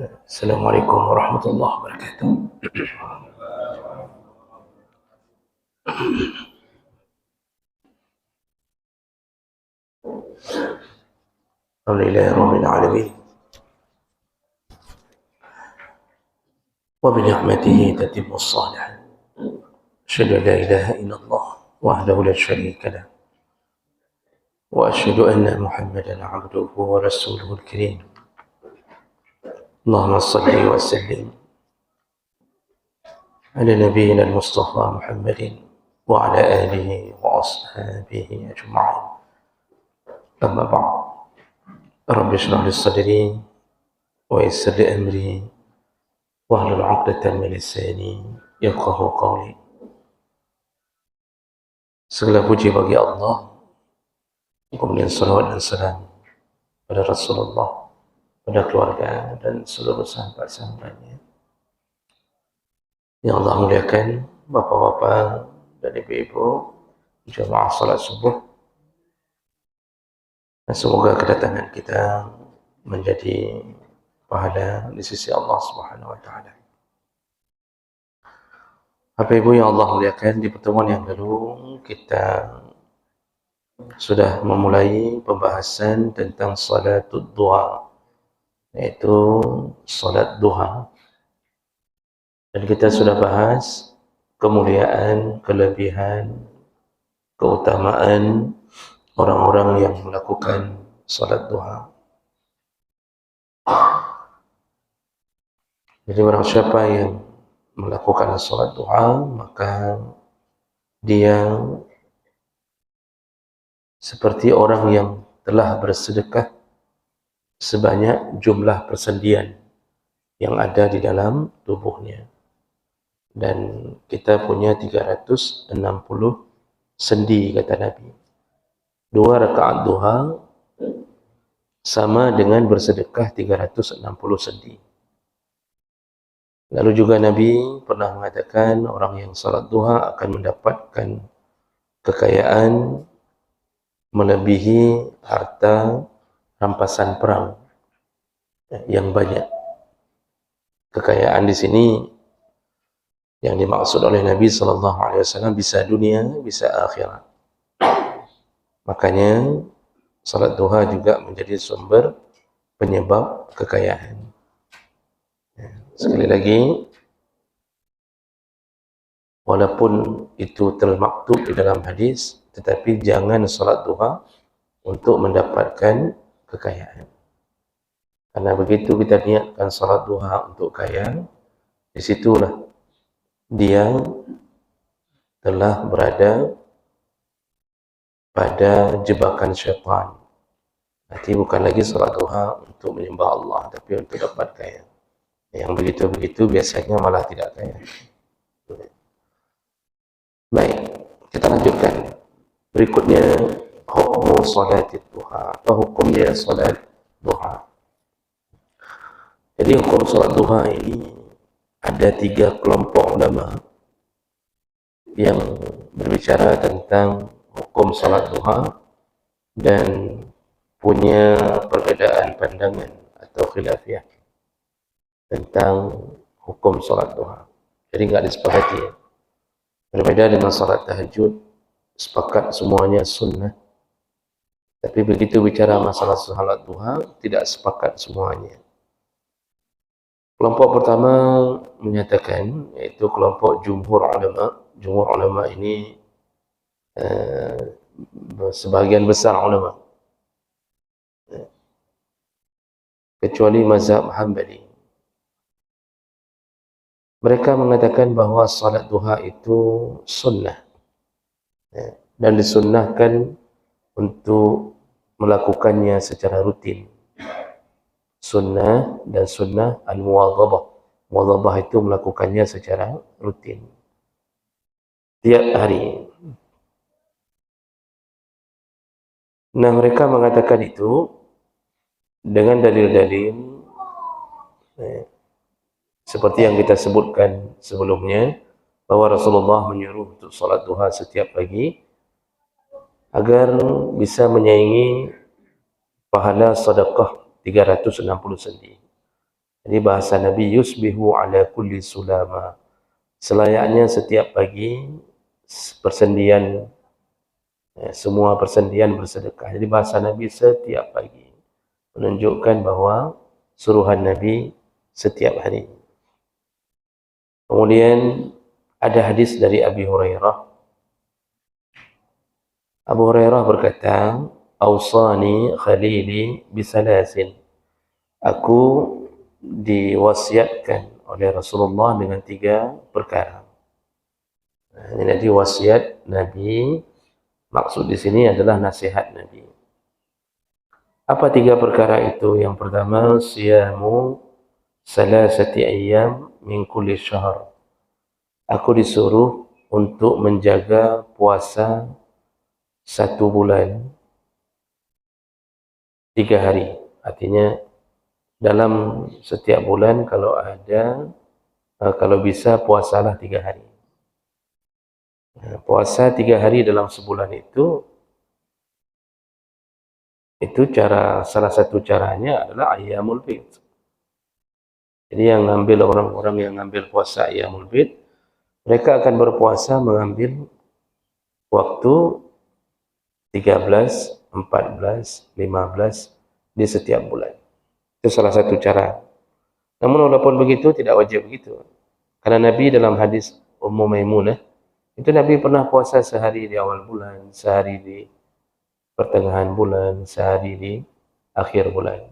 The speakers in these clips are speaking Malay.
Assalamualaikum warahmatullahi wabarakatuh. Alhamdulillahi rabbil alamin. Wa bi ni'matihi tatimmu shalihat. Asyhadu an la ilaha illallah wahdahu la syarika lah. Wa asyhadu anna Muhammadan 'abduhu wa rasuluhul karim. Allahumma shalli wa sallim ala nabiyyina al-Mustafa Muhammadin wa ala alihi wa ashabihi ajma'in. Amma ba'd. Rabbi shrah li sadri wa yassir li amri wahlul 'uqdatam min lisani yafqahu qawli. Segala puji bagi Allah, kemudian salawat dan salam pada Rasulullah, pada keluarga dan seluruh sahabat-sahabatnya yang Allah muliakan, bapak-bapak dan ibu-ibu jamaah salat subuh. Dan semoga kedatangan kita menjadi pahala di sisi Allah Subhanahu wa taala. Bapak Ibu yang Allah muliakan, di pertemuan yang lalu kita sudah memulai pembahasan tentang salatul duha, yaitu salat duha. Dan kita sudah bahas kemuliaan, kelebihan, keutamaan orang-orang yang melakukan salat duha. Jadi barang siapa yang melakukan salat duha, maka dia seperti orang yang telah bersedekah sebanyak jumlah persendian yang ada di dalam tubuhnya. Dan kita punya 360 sendi, kata Nabi. 2 rakaat duha sama dengan bersedekah 360 sendi. Lalu juga Nabi pernah mengatakan orang yang salat duha akan mendapatkan kekayaan melebihi harta rampasan perang yang banyak. Kekayaan di sini yang dimaksud oleh Nabi SAW bisa dunia, bisa akhirat. Makanya salat duha juga menjadi sumber penyebab kekayaan. Sekali lagi, walaupun itu termaktub di dalam hadis, tetapi jangan salat duha untuk mendapatkan kekayaan. Karena begitu kita niatkan salat duha untuk kaya, disitulah dia telah berada pada jebakan syaitan. Nanti bukan lagi salat duha untuk menyembah Allah, tapi untuk dapat kaya. Yang begitu-begitu biasanya malah tidak kaya. Baik, kita lanjutkan. Berikutnya, hukum salat duha. Apa hukumnya salat duha? Jadi hukum salat duha ini ada 3 kelompok ulama yang berbicara tentang hukum salat duha dan punya perbedaan pandangan atau khilafiyah tentang hukum salat duha. Jadi enggak disepakati. Berbeda dengan salat tahajud, sepakat semuanya sunnah. Tapi begitu bicara masalah salat duha, tidak sepakat semuanya. Kelompok pertama menyatakan, yaitu kelompok jumhur ulama. Jumhur ulama ini sebahagian besar ulama, kecuali mazhab Hambali. Mereka mengatakan bahawa salat duha itu sunnah, dan disunnahkan untuk melakukannya secara rutin. Sunnah dan sunnah al-muwadhabah. Muwadhabah itu melakukannya secara rutin, tiap hari. Nah, mereka mengatakan itu dengan dalil-dalil seperti yang kita sebutkan sebelumnya, bahwa Rasulullah menyuruh untuk salat duha setiap pagi agar bisa menyaingi pahala sedekah 360 sendi. Jadi bahasa Nabi, yusbihu ala kulli sulama. Selayaknya setiap pagi persendian, semua persendian bersedekah. Jadi bahasa Nabi setiap pagi menunjukkan bahawa suruhan Nabi setiap hari. Kemudian ada hadis dari Abi Hurairah. Abu Hurairah berkata, "Awsani khalili bisalasin." Aku diwasiatkan oleh Rasulullah dengan 3 perkara. Ini nanti wasiat Nabi, maksud di sini adalah nasihat Nabi. Apa 3 perkara itu? Yang pertama, siyamu salasati ayyam min kulli syahr. Aku disuruh untuk menjaga puasa 1 bulan 3 hari. Artinya dalam setiap bulan kalau bisa puasalah 3 hari. Puasa 3 hari dalam sebulan itu salah satu caranya adalah Ayyamul Bid. Jadi orang-orang yang ngambil puasa Ayyamul Bid, mereka akan berpuasa mengambil waktu 13, 14, 15 di setiap bulan. Itu salah satu cara. Namun walaupun begitu tidak wajib begitu. Karena Nabi dalam hadis Ummu Maimunah, itu Nabi pernah puasa sehari di awal bulan, sehari di pertengahan bulan, sehari di akhir bulan.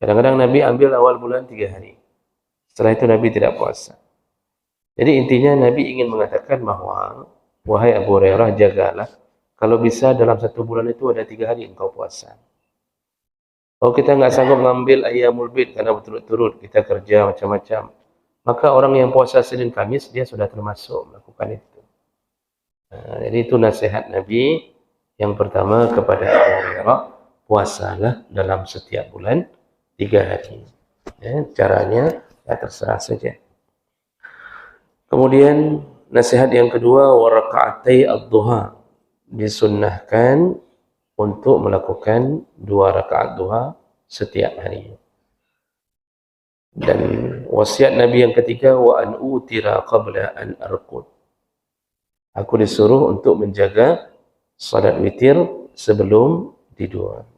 Kadang-kadang Nabi ambil awal bulan 3 hari. Setelah itu Nabi tidak puasa. Jadi intinya Nabi ingin mengatakan bahawa, wahai Abu Hurairah, jagalah. Kalau bisa dalam 1 bulan itu ada 3 hari engkau puasa. Kalau kita nggak sanggup mengambil Ayyamul Bid karena berturut-turut kita kerja macam-macam, maka orang yang puasa Senin Kamis dia sudah termasuk melakukan itu. Jadi itu nasihat Nabi yang pertama kepada Abu Hurairah, puasalah dalam setiap bulan 3 hari. Caranya terserah saja. Kemudian nasihat yang kedua, wa raka'atai ad-duha. Disunnahkan untuk melakukan 2 rakaat duha setiap hari. Dan wasiat Nabi yang ketiga, wa an utira qabla an arqud. Aku disuruh untuk menjaga salat witir sebelum tidur.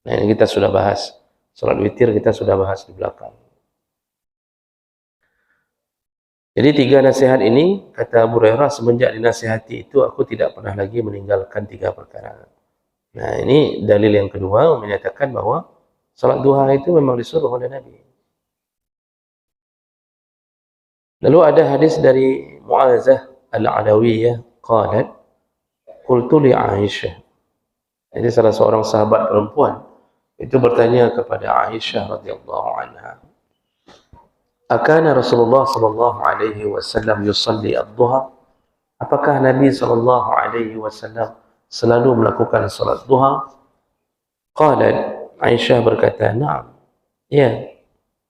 Nah, ini kita sudah bahas. Salat witir kita sudah bahas di belakang. Jadi 3 nasihat ini, kata Abu Hurairah, semenjak dinasihati itu aku tidak pernah lagi meninggalkan 3 perkara. Nah, ini dalil yang kedua menyatakan bahawa salat duha itu memang disuruh oleh Nabi. Lalu ada hadis dari Mu'azah Al-Alawiyah, qalat, qultu li Aisyah. Jadi salah seorang sahabat perempuan itu bertanya kepada Aisyah radhiyallahu anha, akana Rasulullah sallallahu alaihi wasallam yusalli ad-duha? Apakah Nabi sallallahu alaihi wasallam selalu melakukan salat duha? Qalat, Aisyah berkata, na'am, ya,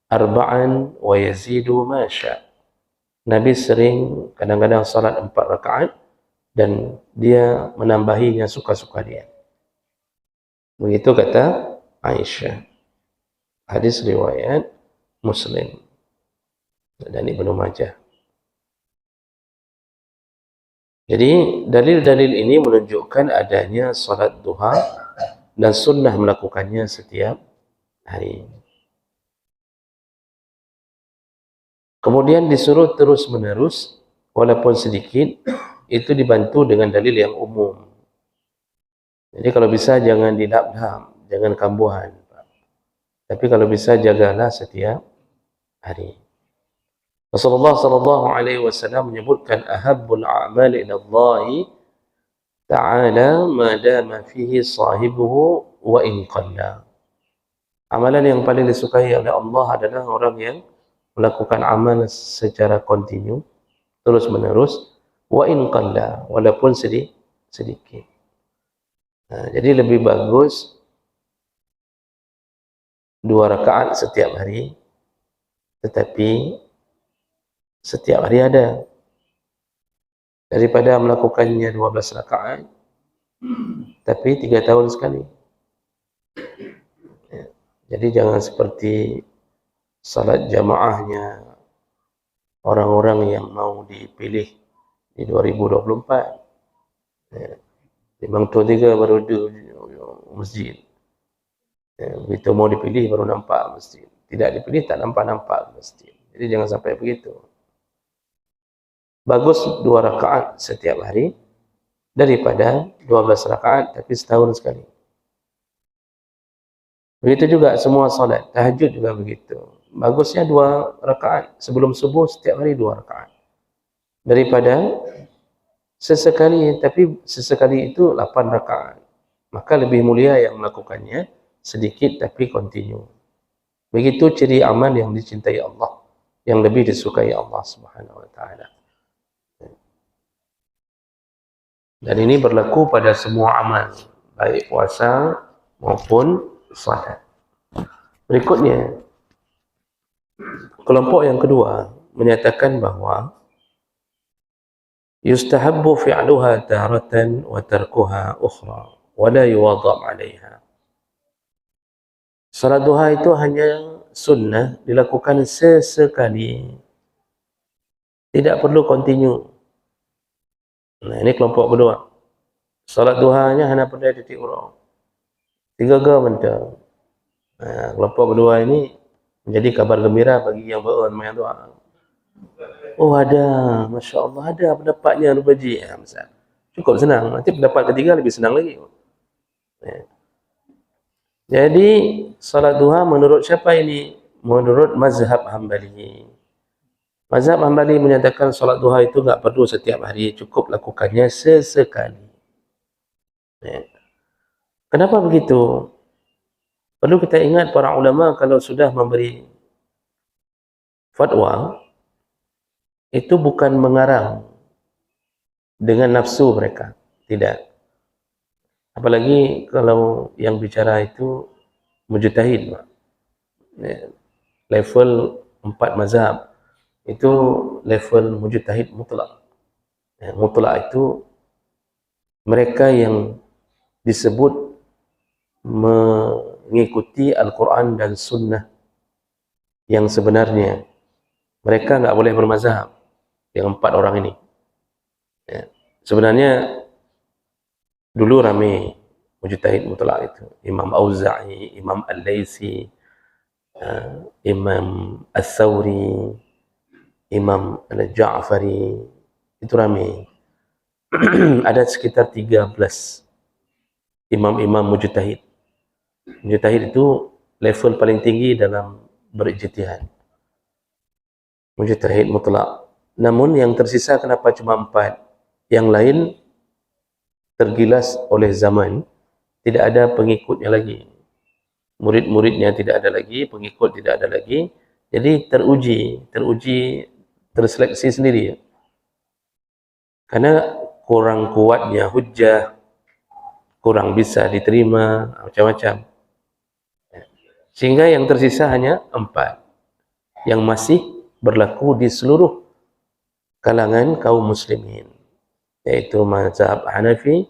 arba'an wa yazidu ma sya'. Nabi sering kadang-kadang salat 4 rakaat dan dia menambahinya suka-suka dia. Begitu kata Aisyah. Hadis riwayat Muslim dan Ibnu Majah. Jadi dalil-dalil ini menunjukkan adanya salat duha dan sunnah melakukannya setiap hari. Kemudian disuruh terus-menerus, walaupun sedikit, itu dibantu dengan dalil yang umum. Jadi kalau bisa jangan dilap-lap, jangan kambuhan. Tapi kalau bisa jagalah setiap hari. Rasulullah sallallahu alaihi wasallam menyebutkan ahabbul a'mali ila Allah ta'ala ma dama fihi sahibuhu wa in qalla. Amalan yang paling disukai oleh Allah adalah orang yang melakukan amal secara kontinu, terus-menerus, wa in qalla, walaupun sedikit. Nah, jadi lebih bagus 2 rakaat setiap hari, tetapi setiap hari ada, daripada melakukannya 12 rakaat tapi 3 tahun sekali. Jadi jangan seperti salat jamaahnya orang-orang yang mau dipilih di 2024. Ya. Bang Tua 3 baru ada masjid. Ya, begitu mau dipilih baru nampak masjid. Tidak dipilih tak nampak-nampak masjid. Jadi jangan sampai begitu. Bagus 2 rakaat setiap hari daripada 12 rakaat tapi setahun sekali. Begitu juga semua salat, tahajud juga begitu. Bagusnya 2 rakaat sebelum subuh setiap hari 2 rakaat. Daripada sesekali, tapi sesekali itu 8 rakaat. Maka lebih mulia yang melakukannya sedikit tapi kontinu. Begitu ciri amal yang dicintai Allah, yang lebih disukai Allah Subhanahu wa taala. Dan ini berlaku pada semua amal, baik puasa maupun salat. Berikutnya, kelompok yang kedua menyatakan bahawa yustahabbu fi'luha taratan wa tarkuha ukhra wa la yuwadhab 'alayha. Salat duha itu hanya sunnah, dilakukan sesekali, tidak perlu kontinu. Nah, ini kelompok kedua. Salat duhanya hanya pada titik urang. 3 benda. Nah, kelompok kedua ini menjadi kabar gembira bagi yang bermain doa. Oh ada, Masya Allah ada pendapatnya Al-Baji. Ya, cukup senang. Nanti pendapat ketiga lebih senang lagi. Ya. Jadi salat duha menurut siapa ini? Menurut mazhab Hambali. Mazhab Hambali menyatakan salat duha itu enggak perlu setiap hari, cukup lakukannya sesekali. Ya. Kenapa begitu? Perlu kita ingat para ulama kalau sudah memberi fatwa itu bukan mengarang dengan nafsu mereka, tidak. Apalagi kalau yang bicara itu mujtahid, ya. Level 4 mazhab itu level mujtahid mutlak. Ya, mutlak itu mereka yang disebut mengikuti Al-Quran dan Sunnah yang sebenarnya. Mereka enggak boleh bermazhab, yang 4 orang ini. Ya. Sebenarnya dulu ramai mujtahid mutlak itu. Imam Auza'i, Imam Al-Laisi, Imam As-Sawri, Imam Al-Ja'fari, itu ramai. Ada sekitar 13 imam-imam mujtahid. Mujtahid itu level paling tinggi dalam berijtihad. Mujtahid mutlak. Namun yang tersisa kenapa cuma 4? Yang lain tergilas oleh zaman, tidak ada pengikutnya lagi. Murid-muridnya tidak ada lagi, pengikut tidak ada lagi. Jadi teruji, terseleksi sendiri. Karena kurang kuatnya hujjah, kurang bisa diterima, macam-macam. Sehingga yang tersisa hanya 4 yang masih berlaku di seluruh kalangan kaum muslimin, yaitu mazhab Hanafi,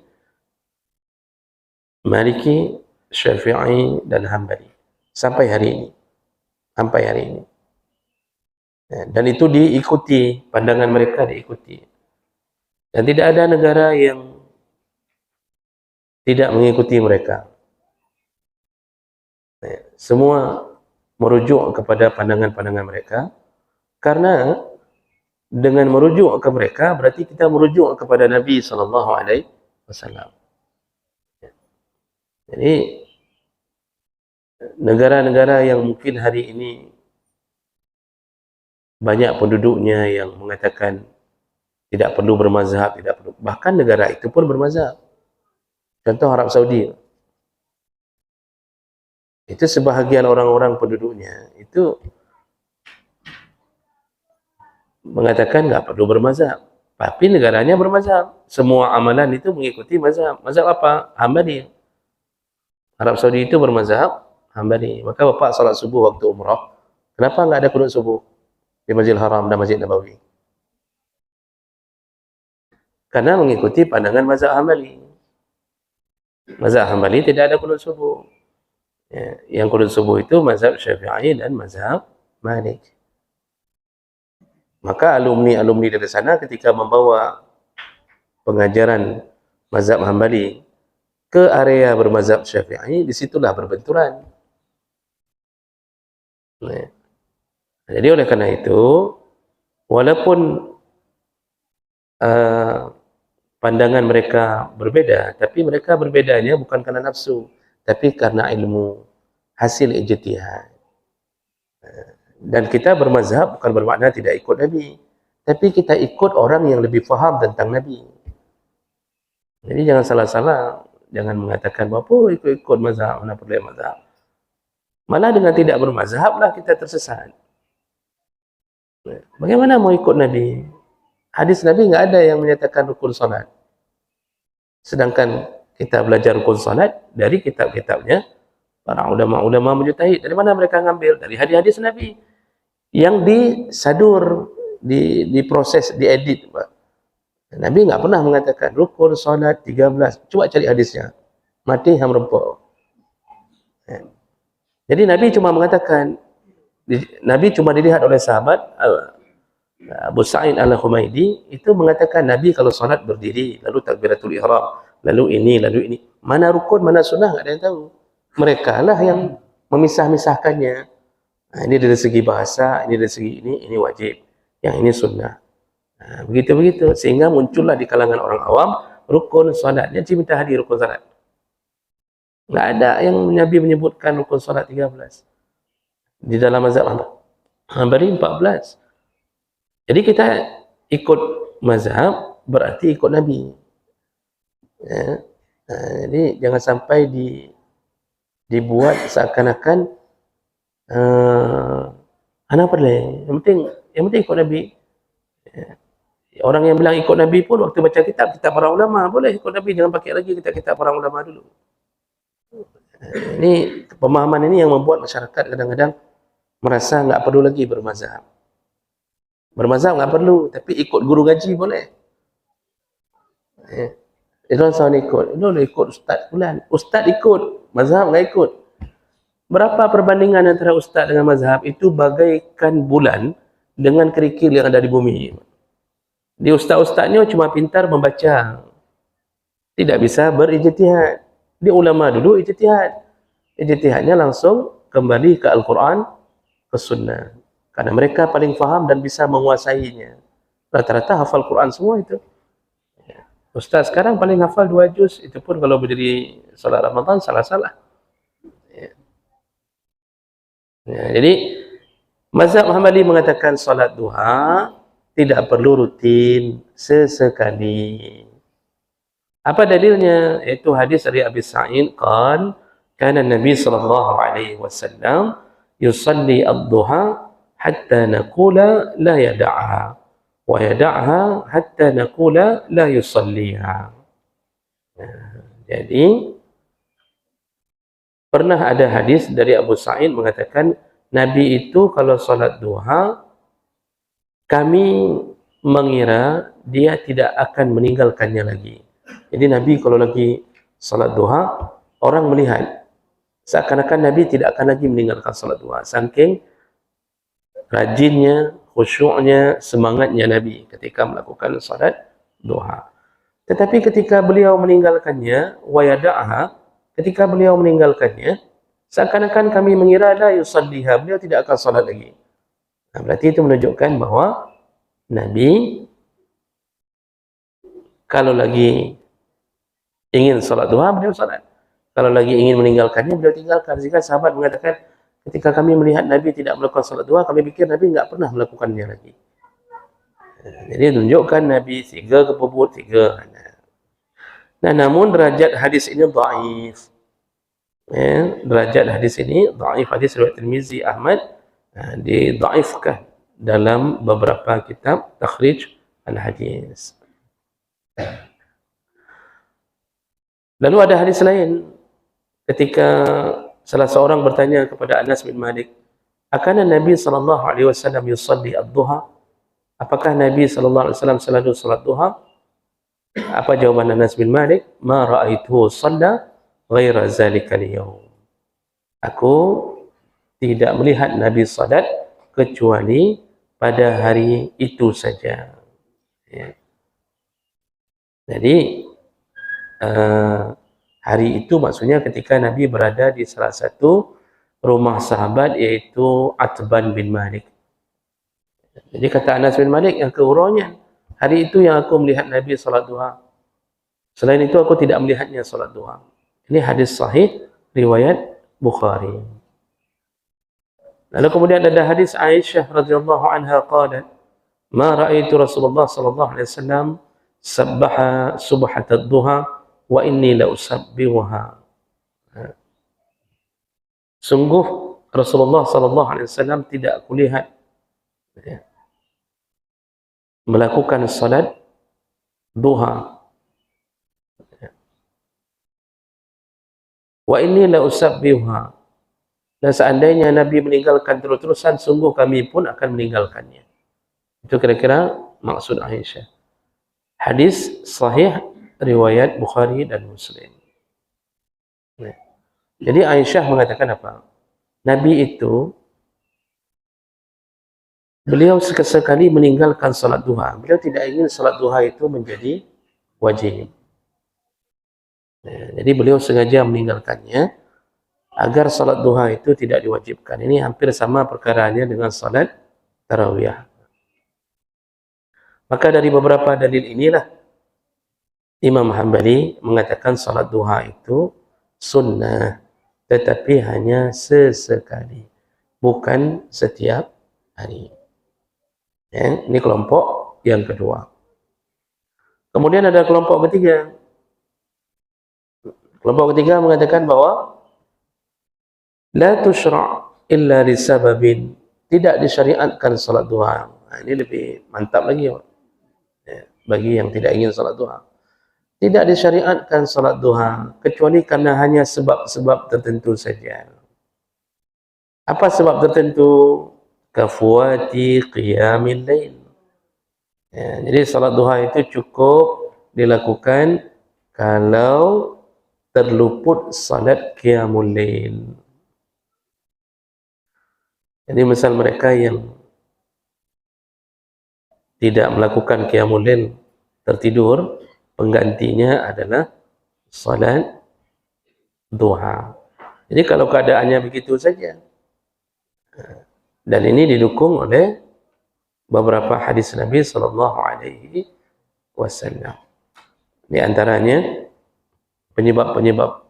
Maliki, Syafi'i dan Hambali sampai hari ini. Dan itu diikuti, pandangan mereka diikuti. Dan tidak ada negara yang tidak mengikuti mereka. Semua merujuk kepada pandangan-pandangan mereka, karena dengan merujuk ke mereka berarti kita merujuk kepada Nabi SAW. Jadi negara-negara yang mungkin hari ini banyak penduduknya yang mengatakan tidak perlu bermazhab, tidak perlu. Bahkan negara itu pun bermazhab. Contoh Arab Saudi. Itu sebahagian orang-orang penduduknya itu mengatakan enggak perlu bermazhab. Tapi negaranya bermazhab. Semua amalan itu mengikuti mazhab. Mazhab apa? Hambali. Arab Saudi itu bermazhab Hambali. Maka bapak salat subuh waktu umrah, kenapa enggak ada qunut subuh di Masjidil Haram dan Masjid Nabawi? Karena mengikuti pandangan mazhab Hambali. Mazhab Hambali tidak ada qunut subuh. Ya, yang qunut subuh itu mazhab Syafi'i dan mazhab Malik. Maka alumni-alumni dari sana ketika membawa pengajaran mazhab Hambali ke area bermazhab Syafi'i, disitulah berbenturan. Nah, jadi oleh karena itu, walaupun pandangan mereka berbeda, tapi mereka berbedanya bukan karena nafsu, tapi karena ilmu, hasil ijtihad. Dan kita bermazhab bukan bermakna tidak ikut Nabi, tapi kita ikut orang yang lebih faham tentang Nabi. Jadi jangan salah-salah, jangan mengatakan bahawa ikut mazhab, mana perlu mazhab. Malah dengan tidak bermazhab lah kita tersesat. Bagaimana mau ikut Nabi? Hadis Nabi nggak ada yang menyatakan rukun salat. Sedangkan kita belajar rukun salat dari kitab-kitabnya para ulama-ulama mujtahid. Dari mana mereka ngambil? Dari hadis-hadis Nabi yang disadur, diproses, diedit. Nabi nggak pernah mengatakan rukun salat 13. Coba cari hadisnya. Mati ham rempuk. Jadi Nabi cuma mengatakan, Nabi cuma dilihat oleh sahabat Abu Sa'id Al-Humaidi itu mengatakan Nabi kalau salat berdiri, lalu takbiratul ihram, lalu ini. Mana rukun, mana sunnah, nggak ada yang tahu. Mereka lah yang memisah-misahkannya. Nah, ini dari segi bahasa, ini dari segi ini wajib, yang ini sunnah. Nah, begitu-begitu sehingga muncullah di kalangan orang awam rukun salat. Dia minta hadir rukun salat. Nggak ada yang Nabi menyebutkan rukun salat 13. Di dalam mazhab Hambali 14. Jadi kita ikut mazhab berarti ikut Nabi. Ya. Nah, jadi jangan sampai dibuat seakan-akan ana perlu. Yang penting ikut Nabi. Ya. Orang yang bilang ikut Nabi pun waktu baca kitab para ulama, boleh ikut Nabi, jangan pakai lagi kitab para ulama dulu. Ini pemahaman ini yang membuat masyarakat kadang-kadang merasa nggak perlu lagi bermazhab. Bermazhab nggak perlu, tapi ikut guru ngaji boleh. Itu orang ikut ustaz bulan. Ustaz ikut, mazhab nggak ikut. Berapa perbandingan antara ustaz dengan mazhab? Itu bagaikan bulan dengan kerikil yang ada di bumi. Di ustaz-ustaznya cuma pintar membaca, tidak bisa berijtihad. Di ulama dulu ijtihad. Ijtihadnya langsung kembali ke Al-Quran, ke Sunnah. Karena mereka paling faham dan bisa menguasainya. Rata-rata hafal Quran semua itu. Ustaz sekarang paling hafal 2 juz, itu pun kalau berdiri salat Ramadan salah-salah. Jadi mazhab Hambali mengatakan salat duha tidak perlu rutin, sesekali. Apa dalilnya? Yaitu hadis dari Abi Sa'id qala kana Nabi sallallahu alaihi wasallam yusalli ad-duha hatta naqula la yada'ha wa yada'ha hatta naqula la yusalliha. Jadi pernah ada hadis dari Abu Sa'id mengatakan Nabi itu kalau salat duha kami mengira dia tidak akan meninggalkannya lagi. Jadi Nabi kalau lagi salat duha, orang melihat seakan-akan Nabi tidak akan lagi meninggalkan salat duha. Saking rajinnya, khusyuknya, semangatnya Nabi ketika melakukan salat duha. Tetapi ketika beliau meninggalkannya, wayada'ha, ketika beliau meninggalkannya, seakan-akan kami mengira la yusalliha, beliau tidak akan salat lagi. Nah, berarti itu menunjukkan bahwa Nabi kalau lagi ingin salat duha, beliau salat. Kalau lagi ingin meninggalkannya, beliau tinggalkan. Jika sahabat mengatakan, ketika kami melihat Nabi tidak melakukan salat duha, kami pikir Nabi nggak pernah melakukannya lagi. Jadi tunjukkan Nabi 3 kepebut 3. Nah, namun derajat hadis ini dhaif. Derajat hadis ini dhaif. Hadis riwayat Tirmizi, Ahmad didhaifkan dalam beberapa kitab takhrij al-hadis. Lalu ada hadis lain ketika salah seorang bertanya kepada Anas bin Malik, "Akana Nabi sallallahu alaihi wasallam yusalli ad-duha?" Apakah Nabi sallallahu alaihi wasallam selalu salat duha? Apa jawaban Anas bin Malik? "Ma ra'aituhu shalla ghaira zalika al-yawm." Aku tidak melihat Nabi salat kecuali pada hari itu saja. Ya. Jadi hari itu maksudnya ketika Nabi berada di salah satu rumah sahabat, yaitu Atban bin Malik. Jadi kata Anas bin Malik yang keurangnya, hari itu yang aku melihat Nabi salat duha. Selain itu aku tidak melihatnya salat duha. Ini hadis sahih riwayat Bukhari. Lalu kemudian ada hadis Aisyah radhiyallahu anha qalat, "Ma ra'aitu Rasulullah sallallahu alaihi wasallam sabbaha subhat ad-duha wa inni la usabbihuha." Sungguh Rasulullah sallallahu alaihi wasallam tidak kulihat melakukan salat duha. Wa inni la usabbihuha. Dan seandainya Nabi meninggalkan terus-terusan, sungguh kami pun akan meninggalkannya. Itu kira-kira maksud Aisyah. Hadis sahih riwayat Bukhari dan Muslim. Jadi Aisyah mengatakan apa? Nabi itu, beliau sekali meninggalkan salat duha. Beliau tidak ingin salat duha itu menjadi wajib. Jadi beliau sengaja meninggalkannya agar salat duha itu tidak diwajibkan. Ini hampir sama perkaranya dengan salat tarawih. Maka dari beberapa dalil inilah Imam Hambali mengatakan salat duha itu sunnah, tetapi hanya sesekali, bukan setiap hari. Ya, ini kelompok yang kedua. Kemudian ada kelompok ketiga. Kelompok ketiga mengatakan bahwa la tusyra' illa li sababin, tidak disyariatkan salat duha. Nah, ini lebih mantap lagi ya, bagi yang tidak ingin salat duha. Tidak disyariatkan salat duha kecuali karena hanya sebab-sebab tertentu saja. Apa sebab tertentu? Kafuati qiyamil lail. Ya, jadi salat duha itu cukup dilakukan kalau terluput salat qiyamul lail. Jadi misal mereka yang tidak melakukan qiyamul lail tertidur, penggantinya adalah salat duha. Jadi kalau keadaannya begitu saja. Dan ini didukung oleh beberapa hadis Nabi sallallahu alaihi wasallam. Di antaranya penyebab-penyebab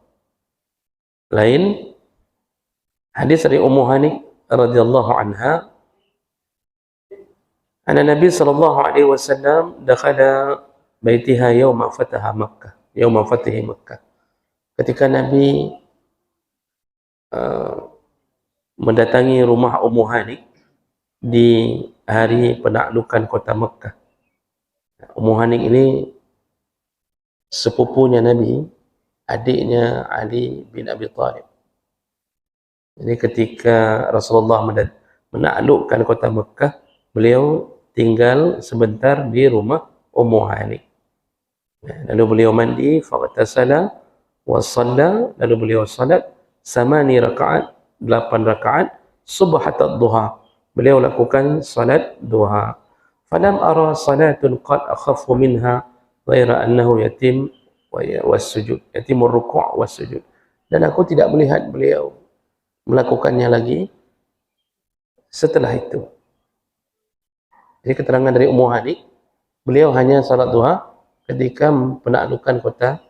lain, hadis dari Ummu Hani radhiyallahu anha, anna Nabi sallallahu alaihi wasallam dakhala baitiha yauma fataha Makkah, yauma fatihi Makkah. Ketika Nabi mendatangi rumah Ummu Hani di hari penaklukan kota Makkah. Ummu Hani ini sepupunya Nabi, adiknya Ali bin Abi Thalib. Jadi ketika Rasulullah menaklukkan kota Makkah, beliau tinggal sebentar di rumah Ummu Hani. Lalu beliau mandi, faghtasala wa shalla, lalu beliau salat 8 rakaat, 8 rakaat subhat ad-duha. Beliau lakukan salat duha. Falam ara salatun qad akhaffu minha ghaira annahu yatim was-sujud, yatimur ruku' was-sujud. Dan aku tidak melihat beliau melakukannya lagi setelah itu. Jadi keterangan dari Ummu Hani, beliau hanya salat duha ketika penaklukan kota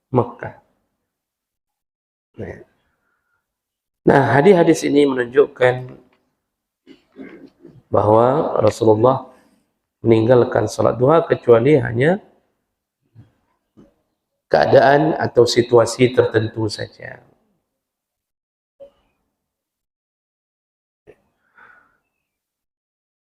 Makkah. Nah, hadis-hadis ini menunjukkan bahwa Rasulullah meninggalkan salat duha kecuali hanya keadaan atau situasi tertentu saja.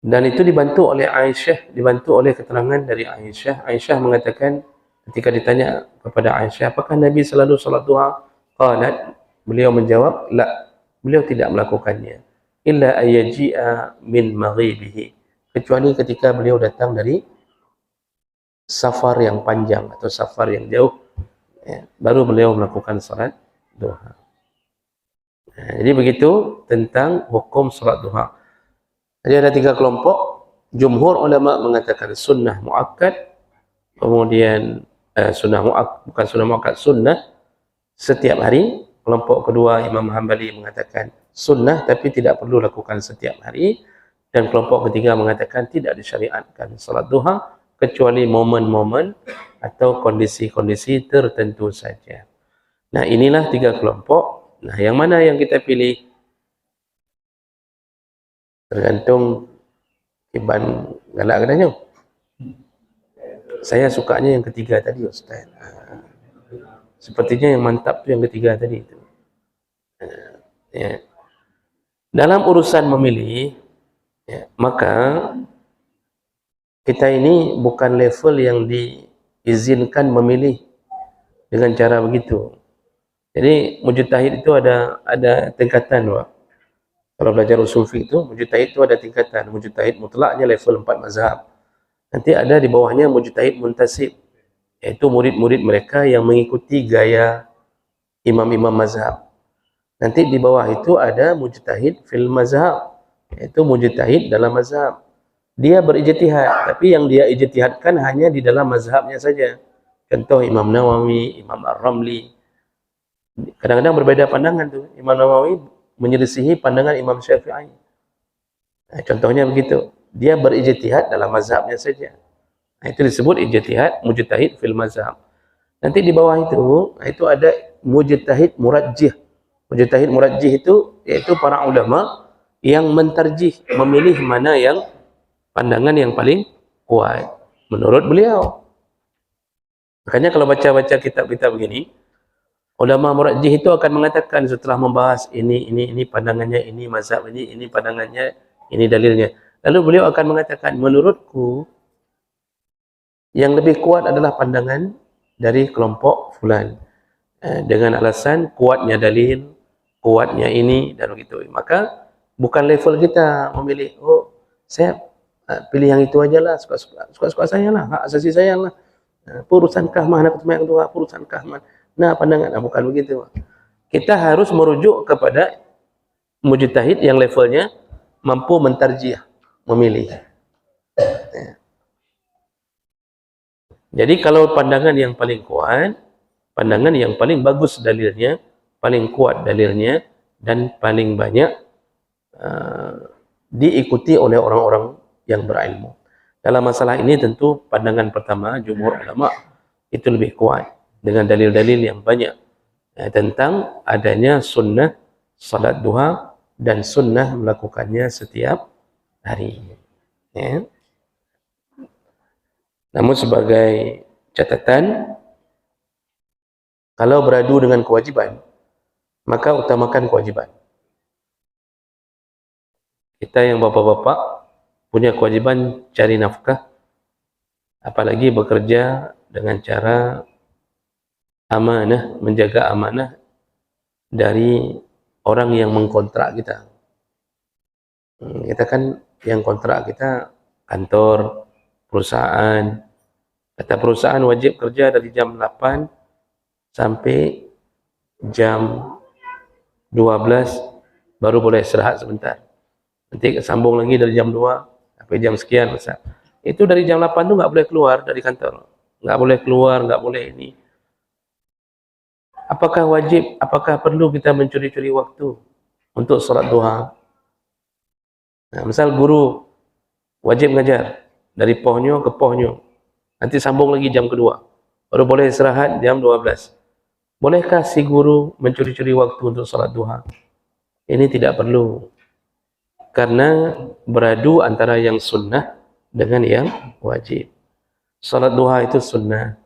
Dan itu dibantu oleh Aisyah, dibantu oleh keterangan dari Aisyah. Aisyah mengatakan ketika ditanya kepada Aisyah, apakah Nabi selalu salat duha? Qalat, beliau menjawab, la, beliau tidak melakukannya. Illa ayaji'a min maghibihi, kecuali ketika beliau datang dari safar yang panjang atau safar yang jauh, ya, baru beliau melakukan salat duha. Jadi begitu tentang hukum salat duha. Jadi ada 3 kelompok. Jumhur ulama mengatakan sunnah muakkad, kemudian bukan sunnah muakkad, sunnah setiap hari. Kelompok kedua Imam Hambali mengatakan sunnah tapi tidak perlu lakukan setiap hari, dan kelompok ketiga mengatakan tidak disyariatkan salat duha kecuali momen-momen atau kondisi-kondisi tertentu saja. Nah, inilah 3 kelompok. Nah, yang mana yang kita pilih tergantung Iban galak katanya. Saya sukanya yang ketiga tadi, Ustaz. Sepertinya yang mantap tu yang ketiga tadi itu. Ya. Dalam urusan memilih, ya, maka kita ini bukan level yang diizinkan memilih dengan cara begitu. Jadi mujtahid itu ada tingkatan, Pak. Kalau belajar usul fiqh itu, mujtahid itu ada tingkatan. Mujtahid mutlaknya level 4 mazhab. Nanti ada di bawahnya mujtahid muntasib, yaitu murid-murid mereka yang mengikuti gaya imam-imam mazhab. Nanti di bawah itu ada mujtahid fil mazhab, yaitu mujtahid dalam mazhab. Dia berijtihad, tapi yang dia ijtihadkan hanya di dalam mazhabnya saja. Contoh Imam Nawawi, Imam Ar-Ramli. Kadang-kadang berbeda pandangan tuh. Imam Nawawi menyelisihi pandangan Imam Syafi'i. Nah, contohnya begitu. Dia berijtihad dalam mazhabnya saja. Nah, itu disebut ijtihad mujtahid fil mazhab. Nanti di bawah itu ada mujtahid murajjih. Mujtahid murajjih itu yaitu para ulama yang mentarjih, memilih mana yang pandangan yang paling kuat menurut beliau. Makanya kalau baca-baca kitab-kitab begini, ulama murajjih itu akan mengatakan setelah membahas ini pandangannya, ini mazhab ini pandangannya, ini dalilnya. Lalu beliau akan mengatakan, menurutku yang lebih kuat adalah pandangan dari kelompok fulan. Dengan alasan kuatnya dalil, kuatnya ini dan begitu. Maka bukan level kita memilih, oh saya pilih yang itu aja lah, suka-suka saya lah, hak asasi saya lah. Urusan kahman aku semayang dua, urusan kahman. Nah, pandangan bukan begitu. Kita harus merujuk kepada mujtahid yang levelnya mampu mentarjih, memilih. Jadi kalau pandangan yang paling kuat, pandangan yang paling bagus dalilnya, paling kuat dalilnya, dan paling banyak diikuti oleh orang-orang yang berilmu. Dalam masalah ini tentu pandangan pertama jumhur ulama itu lebih kuat dengan dalil-dalil yang banyak tentang adanya sunnah salat duha dan sunnah melakukannya setiap hari. Ya. Namun sebagai catatan, kalau beradu dengan kewajiban, maka utamakan kewajiban. Kita yang bapak-bapak punya kewajiban cari nafkah, apalagi bekerja dengan cara amanah, menjaga amanah dari orang yang mengkontrak kita. Kita kan yang kontrak kita kantor, perusahaan. Kata perusahaan wajib kerja dari jam 8 sampai jam 12 baru boleh istirahat sebentar. Nanti sambung lagi dari jam 2 sampai jam sekian. Masa. Itu dari jam 8 tu nggak boleh keluar dari kantor. Nggak boleh keluar, nggak boleh ini. Apakah wajib, apakah perlu kita mencuri-curi waktu untuk salat duha? Nah, misal guru wajib ngajar dari Pohnyo ke Pohnyo. Nanti sambung lagi jam kedua. Baru boleh istirahat jam 12. Bolehkah si guru mencuri-curi waktu untuk salat duha? Ini tidak perlu. Karena beradu antara yang sunnah dengan yang wajib. Salat duha itu sunnah.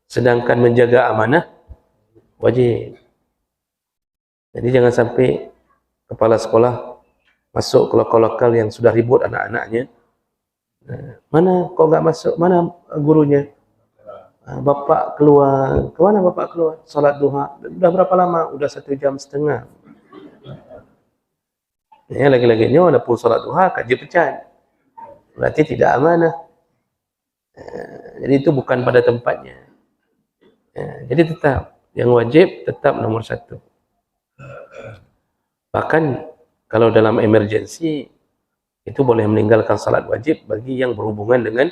Sedangkan menjaga amanah wajib. Jadi jangan sampai kepala sekolah masuk ke lokal-lokal yang sudah ribut anak-anaknya. Mana kok nggak masuk? Mana gurunya? Bapak keluar. Kemana bapak keluar? Salat duha. Udah berapa lama? Udah 1,5 jam. Ya, lagi-laginya walaupun salat duha kaji pecat. Berarti tidak amanah. Jadi itu bukan pada tempatnya. Jadi tetap yang wajib tetap nomor 1. Bahkan kalau dalam emergensi itu boleh meninggalkan salat wajib bagi yang berhubungan dengan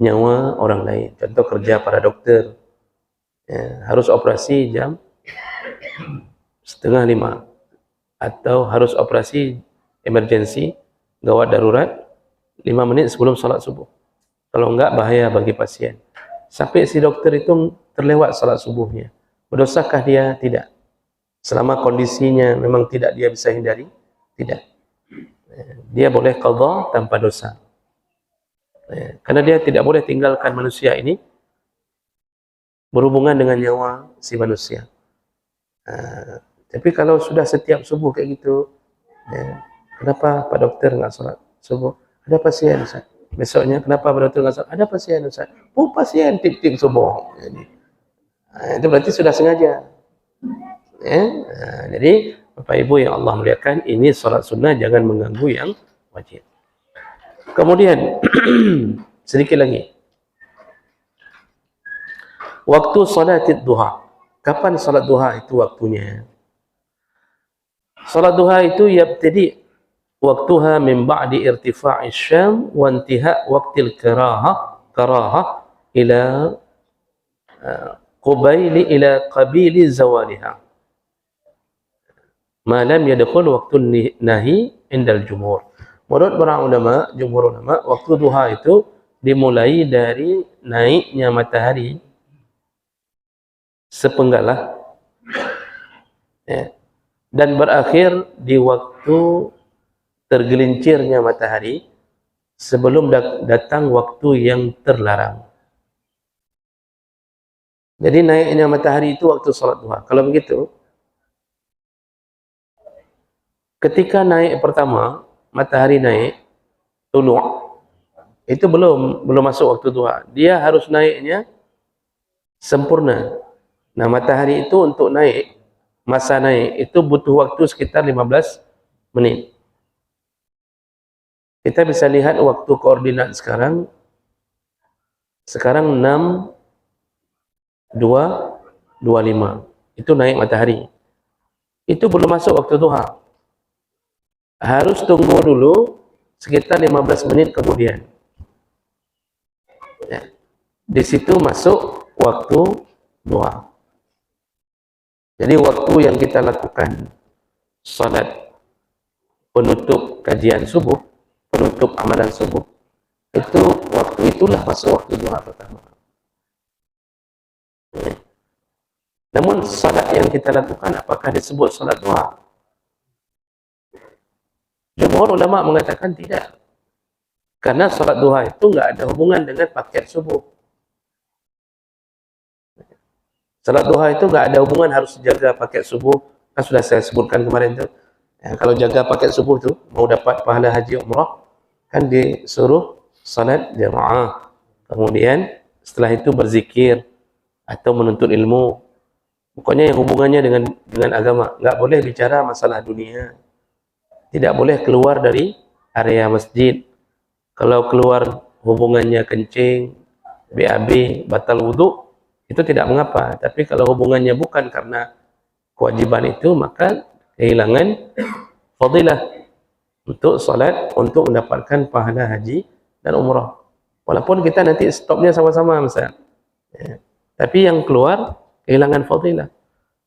nyawa orang lain. Contoh kerja para dokter, ya, harus operasi jam 4:30 atau harus operasi emergensi gawat darurat 5 menit sebelum salat subuh. Kalau enggak bahaya bagi pasien. Sampai si dokter itu terlewat salat subuhnya. Berdosakah dia? Tidak. Selama kondisinya memang tidak dia bisa hindari, tidak. Dia boleh qadha tanpa dosa. Karena dia tidak boleh tinggalkan manusia ini berhubungan dengan nyawa si manusia. Tapi kalau sudah setiap subuh kayak gitu, kenapa Pak Dokter nggak sholat subuh? Ada pasien, Ustaz. Besoknya, kenapa Pak Dokter nggak sholat? Ada pasien, Ustaz. Oh, pasien tip-tip subuh. Itu berarti sudah sengaja. Jadi, Bapak Ibu yang Allah muliakan, ini sholat sunnah jangan mengganggu yang wajib. Kemudian, sedikit lagi. Waktu salatid duha. Kapan salat duha itu waktunya? Salat duha itu yabtadi waktuha min ba'di irtifa'i syam wa intiha' waqtil karahah ila qabili zawaliha. Ma lam yadkhul waqtun nahi indal jumhur. Menurut para ulama, jumhur ulama, waktu duha itu dimulai dari naiknya matahari sepenggalah, dan berakhir di waktu tergelincirnya matahari sebelum datang waktu yang terlarang. Jadi naiknya matahari itu waktu salat duha. Kalau begitu, ketika naik pertama, matahari naik, tulu', itu belum masuk waktu duha. Dia harus naiknya sempurna. Nah, matahari itu untuk naik, masa naik itu butuh waktu sekitar 15 menit. Kita bisa lihat waktu koordinat sekarang 6:25. Itu naik matahari. Itu belum masuk waktu duha. Harus tunggu dulu sekitar 15 menit kemudian. Di situ masuk waktu duha. Jadi waktu yang kita lakukan salat penutup kajian subuh, penutup amalan subuh, itu waktu itulah masuk waktu duha pertama. Namun salat yang kita lakukan apakah disebut salat duha? Jumhur ulama mengatakan tidak. Karena salat duha itu enggak ada hubungan dengan paket subuh. Salat duha itu enggak ada hubungan harus jaga paket subuh. Kan sudah saya sebutkan kemarin tu. Kalau jaga paket subuh tu mau dapat pahala haji umrah, kan disuruh salat jamaah. Kemudian setelah itu berzikir atau menuntut ilmu. Pokoknya yang hubungannya dengan agama. Enggak boleh bicara masalah dunia. Tidak boleh keluar dari area masjid. Kalau keluar hubungannya kencing, BAB, batal wudhu, itu tidak mengapa. Tapi kalau hubungannya bukan karena kewajiban itu, maka kehilangan fadilah untuk salat, untuk mendapatkan pahala haji dan umrah. Walaupun kita nanti stopnya sama-sama, misalnya. Tapi yang keluar kehilangan fadilah.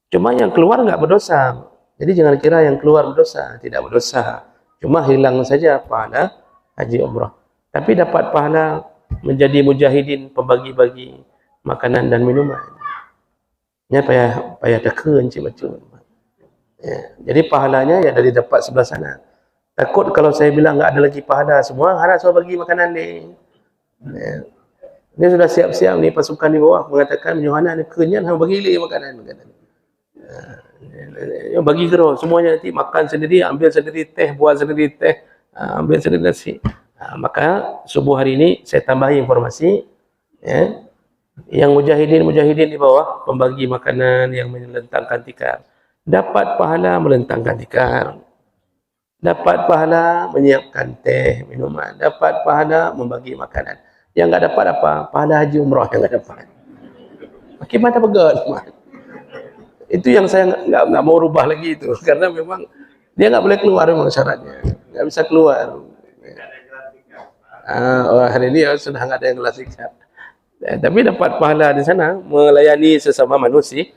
Cuma yang keluar enggak berdosa. Jadi jangan kira yang keluar berdosa. Tidak berdosa. Cuma hilang saja pahala haji umrah. Tapi dapat pahala menjadi mujahidin, pembagi-bagi makanan dan minuman. Ini payah deka encik baca. Jadi pahalanya ya dari dapat sebelah sana. Takut kalau saya bilang enggak ada lagi pahala semua, harap saya bagi makanan ni. Ini sudah siap-siap ni pasukan di bawah mengatakan Yohana ni kenyang hang bagi lagi makanan. Yang bagi kira semuanya nanti makan sendiri, ambil sendiri teh, buat sendiri teh, ambil sendiri nasi. Maka subuh hari ini saya tambahi informasi, yang mujahidin di bawah pembagi makanan yang melentangkan tikar dapat pahala melentangkan tikar, dapat pahala menyiapkan teh minuman, dapat pahala membagi makanan. Yang enggak dapat apa? Pahala haji umrah yang enggak dapat. Bagaimana begat? Itu yang saya nggak mau rubah lagi itu, karena memang dia nggak boleh keluar memang syaratnya, nggak bisa keluar. Hari ini sudah nggak ada yang kelas ikat. Tapi dapat pahala di sana melayani sesama manusia.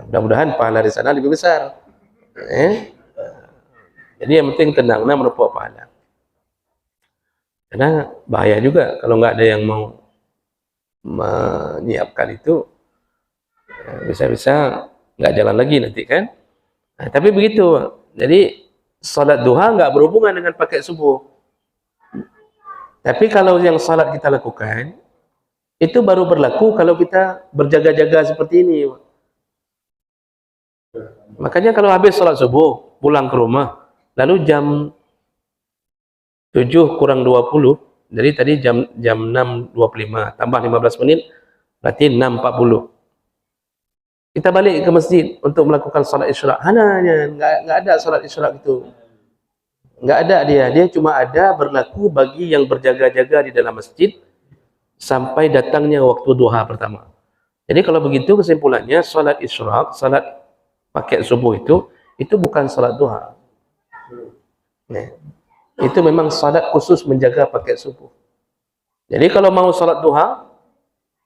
Mudah-mudahan pahala di sana lebih besar. Jadi yang penting tenang, menumpuk pahala. Karena bahaya juga kalau nggak ada yang mau menyiapkan itu, bisa-bisa nggak jalan lagi nanti kan. Tapi begitu. Jadi salat duha nggak berhubungan dengan pakai subuh. Tapi kalau yang salat kita lakukan, itu baru berlaku kalau kita berjaga-jaga seperti ini. Makanya kalau habis salat subuh, pulang ke rumah, lalu jam 7 kurang 20, jadi tadi jam 6.25, tambah 15 menit, berarti 6.40. Kita balik ke masjid untuk melakukan salat isyraq. Hanya nggak ada salat isyraq itu. Nggak ada dia cuma ada berlaku bagi yang berjaga-jaga di dalam masjid sampai datangnya waktu duha pertama. Jadi kalau begitu kesimpulannya salat isyraq, salat pakai subuh itu bukan salat duha. Nah, itu memang salat khusus menjaga pakai subuh. Jadi kalau mau salat duha,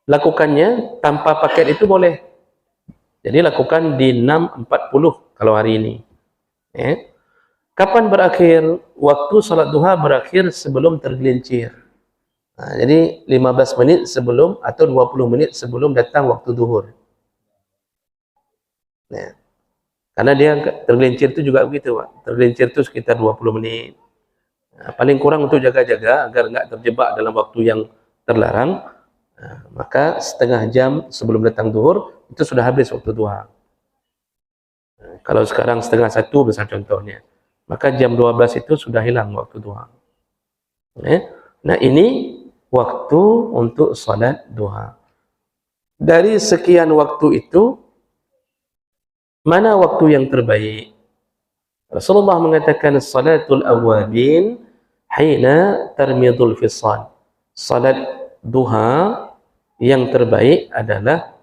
lakukannya tanpa pakai itu boleh. Jadi lakukan di 6.40 kalau hari ini. Kapan berakhir? Waktu salat duha berakhir sebelum tergelincir. Jadi 15 menit sebelum atau 20 menit sebelum datang waktu zuhur. Karena dia tergelincir itu juga begitu, Pak. Tergelincir itu sekitar 20 menit. Paling kurang untuk jaga-jaga agar nggak terjebak dalam waktu yang terlarang. Maka setengah jam sebelum datang zuhur itu sudah habis waktu duha. Kalau sekarang setengah 1 besar contohnya, maka jam 12 itu sudah hilang waktu duha. Nah ini waktu untuk salat duha. Dari sekian waktu itu, mana waktu yang terbaik? Rasulullah mengatakan salatul awwabin hina tarmidul fisal. Salat duha yang terbaik adalah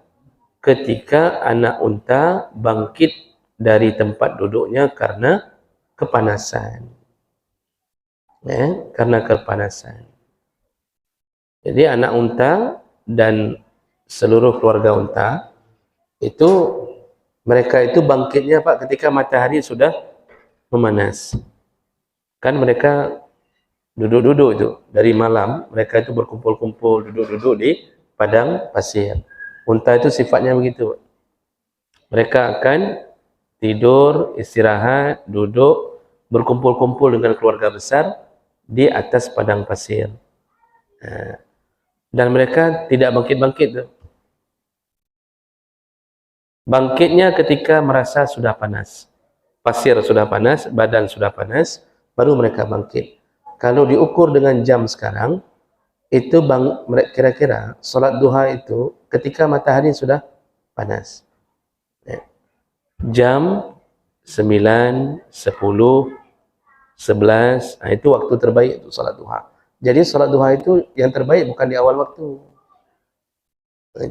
ketika anak unta bangkit dari tempat duduknya karena kepanasan. Karena kepanasan. Jadi anak unta dan seluruh keluarga unta itu mereka itu bangkitnya Pak ketika matahari sudah memanas. Kan mereka duduk-duduk itu dari malam, mereka itu berkumpul-kumpul duduk-duduk di padang pasir. Unta itu sifatnya begitu. Mereka akan tidur, istirahat, duduk, berkumpul-kumpul dengan keluarga besar di atas padang pasir. Dan mereka tidak bangkit-bangkit. Bangkitnya ketika merasa sudah panas. Pasir sudah panas, badan sudah panas, baru mereka bangkit. Kalau diukur dengan jam sekarang, itu kira-kira salat duha itu ketika matahari sudah panas. Jam 9, 10, 11, itu waktu terbaik untuk salat duha. Jadi salat duha itu yang terbaik bukan di awal waktu.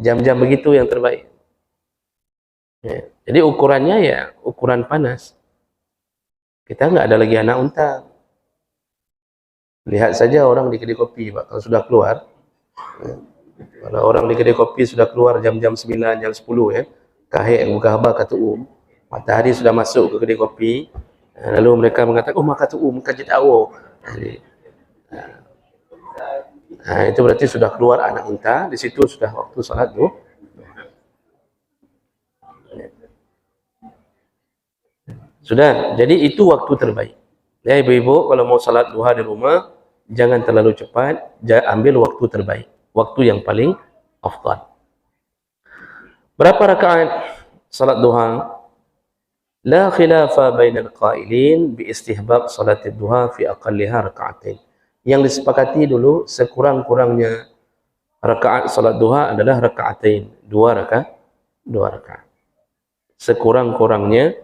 Jam-jam begitu yang terbaik. Jadi ukurannya ya ukuran panas. Kita nggak ada lagi anak unta. Lihat saja orang di kedai kopi, Pak, kalau sudah keluar. Kalau orang di kedai kopi sudah keluar jam-jam 9, jam 10 kahek buka haba katu matahari sudah masuk ke kedai kopi. Lalu mereka mengatakan, "Oh, maka tu kajit awo." Itu berarti sudah keluar anak unta, di situ sudah waktu salat tuh. Sudah, jadi itu waktu terbaik. Ya ibu-ibu, kalau mau salat duha di rumah, jangan terlalu cepat, ambil waktu terbaik, waktu yang paling afdal. Berapa rakaat salat duha? La khilafa bainal qailin bi istihbab salat duha fi aqalliha raka'atain. Yang disepakati dulu sekurang-kurangnya rakaat salat duha adalah raka'atain, dua rakaat. Sekurang-kurangnya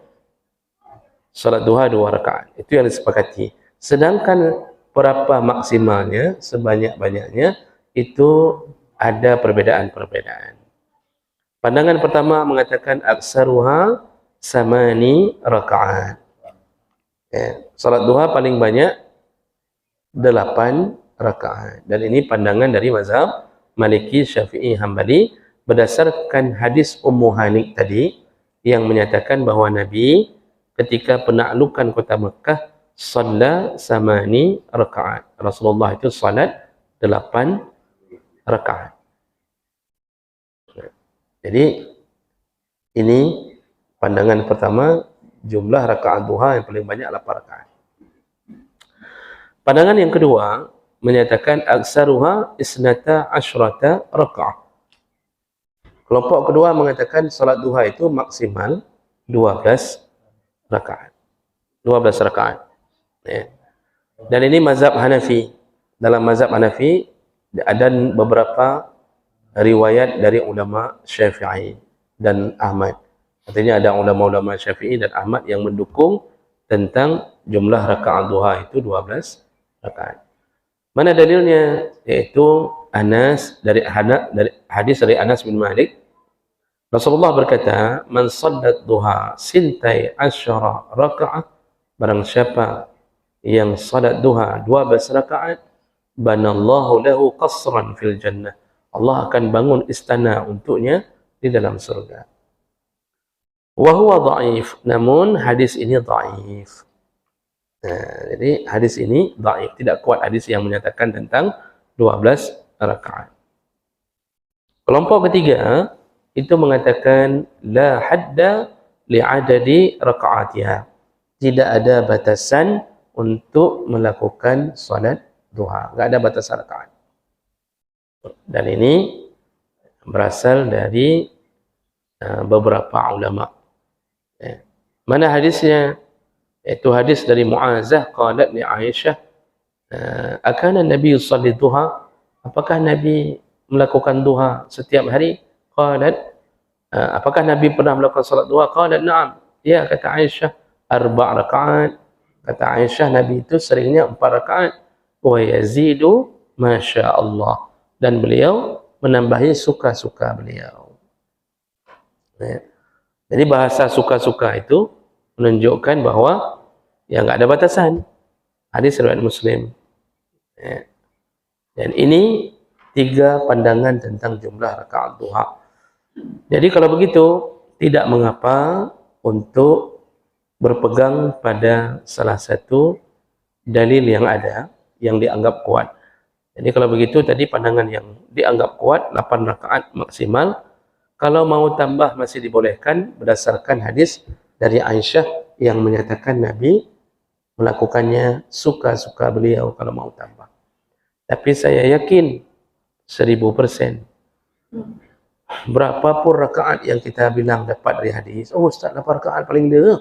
salat duha 2 rakaat. Itu yang disepakati. Sedangkan berapa maksimalnya, sebanyak-banyaknya, itu ada perbedaan-perbedaan. Pandangan pertama mengatakan aksaruha samani rakaat. Salat duha paling banyak 8 rakaat. Dan ini pandangan dari mazhab Maliki, Syafi'i, Hambali berdasarkan hadis Ummu Hani tadi yang menyatakan bahawa Nabi ketika penaklukan kota Mekah shalla samani rakaat. Rasulullah itu salat 8 rakaat. Jadi ini pandangan pertama, jumlah rakaat duha yang paling banyak 8 rakaat. Pandangan yang kedua menyatakan aksaruha isnata asyrata rakaat. Kelompok kedua mengatakan salat duha itu maksimal 12 rakaat. 12 rakaat. Dan ini mazhab Hanafi. Dalam mazhab Hanafi ada beberapa riwayat dari ulama Syafi'i dan Ahmad. Artinya ada ulama-ulama Syafi'i dan Ahmad yang mendukung tentang jumlah rakaat duha itu 12 rakaat. Mana dalilnya? Yaitu dari hadis dari Anas bin Malik. Rasulullah berkata, "Man sallat duha sintai asyara rakaat." Barang siapa yang salat duha 12 rakaat, banallahu lahu qasran fil jannah. Allah akan bangun istana untuknya di dalam surga. Wa huwa dhaif, namun hadis ini dhaif. Jadi hadis ini dhaif, tidak kuat hadis yang menyatakan tentang 12 rakaat. Kelompok ketiga itu mengatakan la hadda li'adadi rakaatiha. Tidak ada batasan untuk melakukan salat duha, enggak ada batasan rakaat. Dan ini berasal dari beberapa ulama. Mana hadisnya? Itu hadis dari Mu'azah qalat li Aisyah, akana Nabi yusalli duha? Apakah Nabi melakukan duha setiap hari? Qalat, apakah Nabi pernah melakukan salat duha? Qalat na'am. Ya, kata Aisyah, 4 rakaat. Kata Aisyah, Nabi itu seringnya 4 rakaat. Wa yazidu masya Allah. Dan beliau menambahi suka-suka beliau. Jadi bahasa suka-suka itu menunjukkan bahawa yang enggak ada batasan. Hadis riwayat Muslim. Dan ini 3 pandangan tentang jumlah rakaat duha. Jadi kalau begitu, tidak mengapa untuk berpegang pada salah satu dalil yang ada, yang dianggap kuat. Jadi kalau begitu tadi pandangan yang dianggap kuat 8 rakaat maksimal. Kalau mau tambah masih dibolehkan berdasarkan hadis dari Aisyah yang menyatakan Nabi melakukannya suka-suka beliau kalau mau tambah. Tapi saya yakin 1000%. Berapapun rakaat yang kita bilang dapat dari hadis, oh Ustaz 8 rakaat paling dia.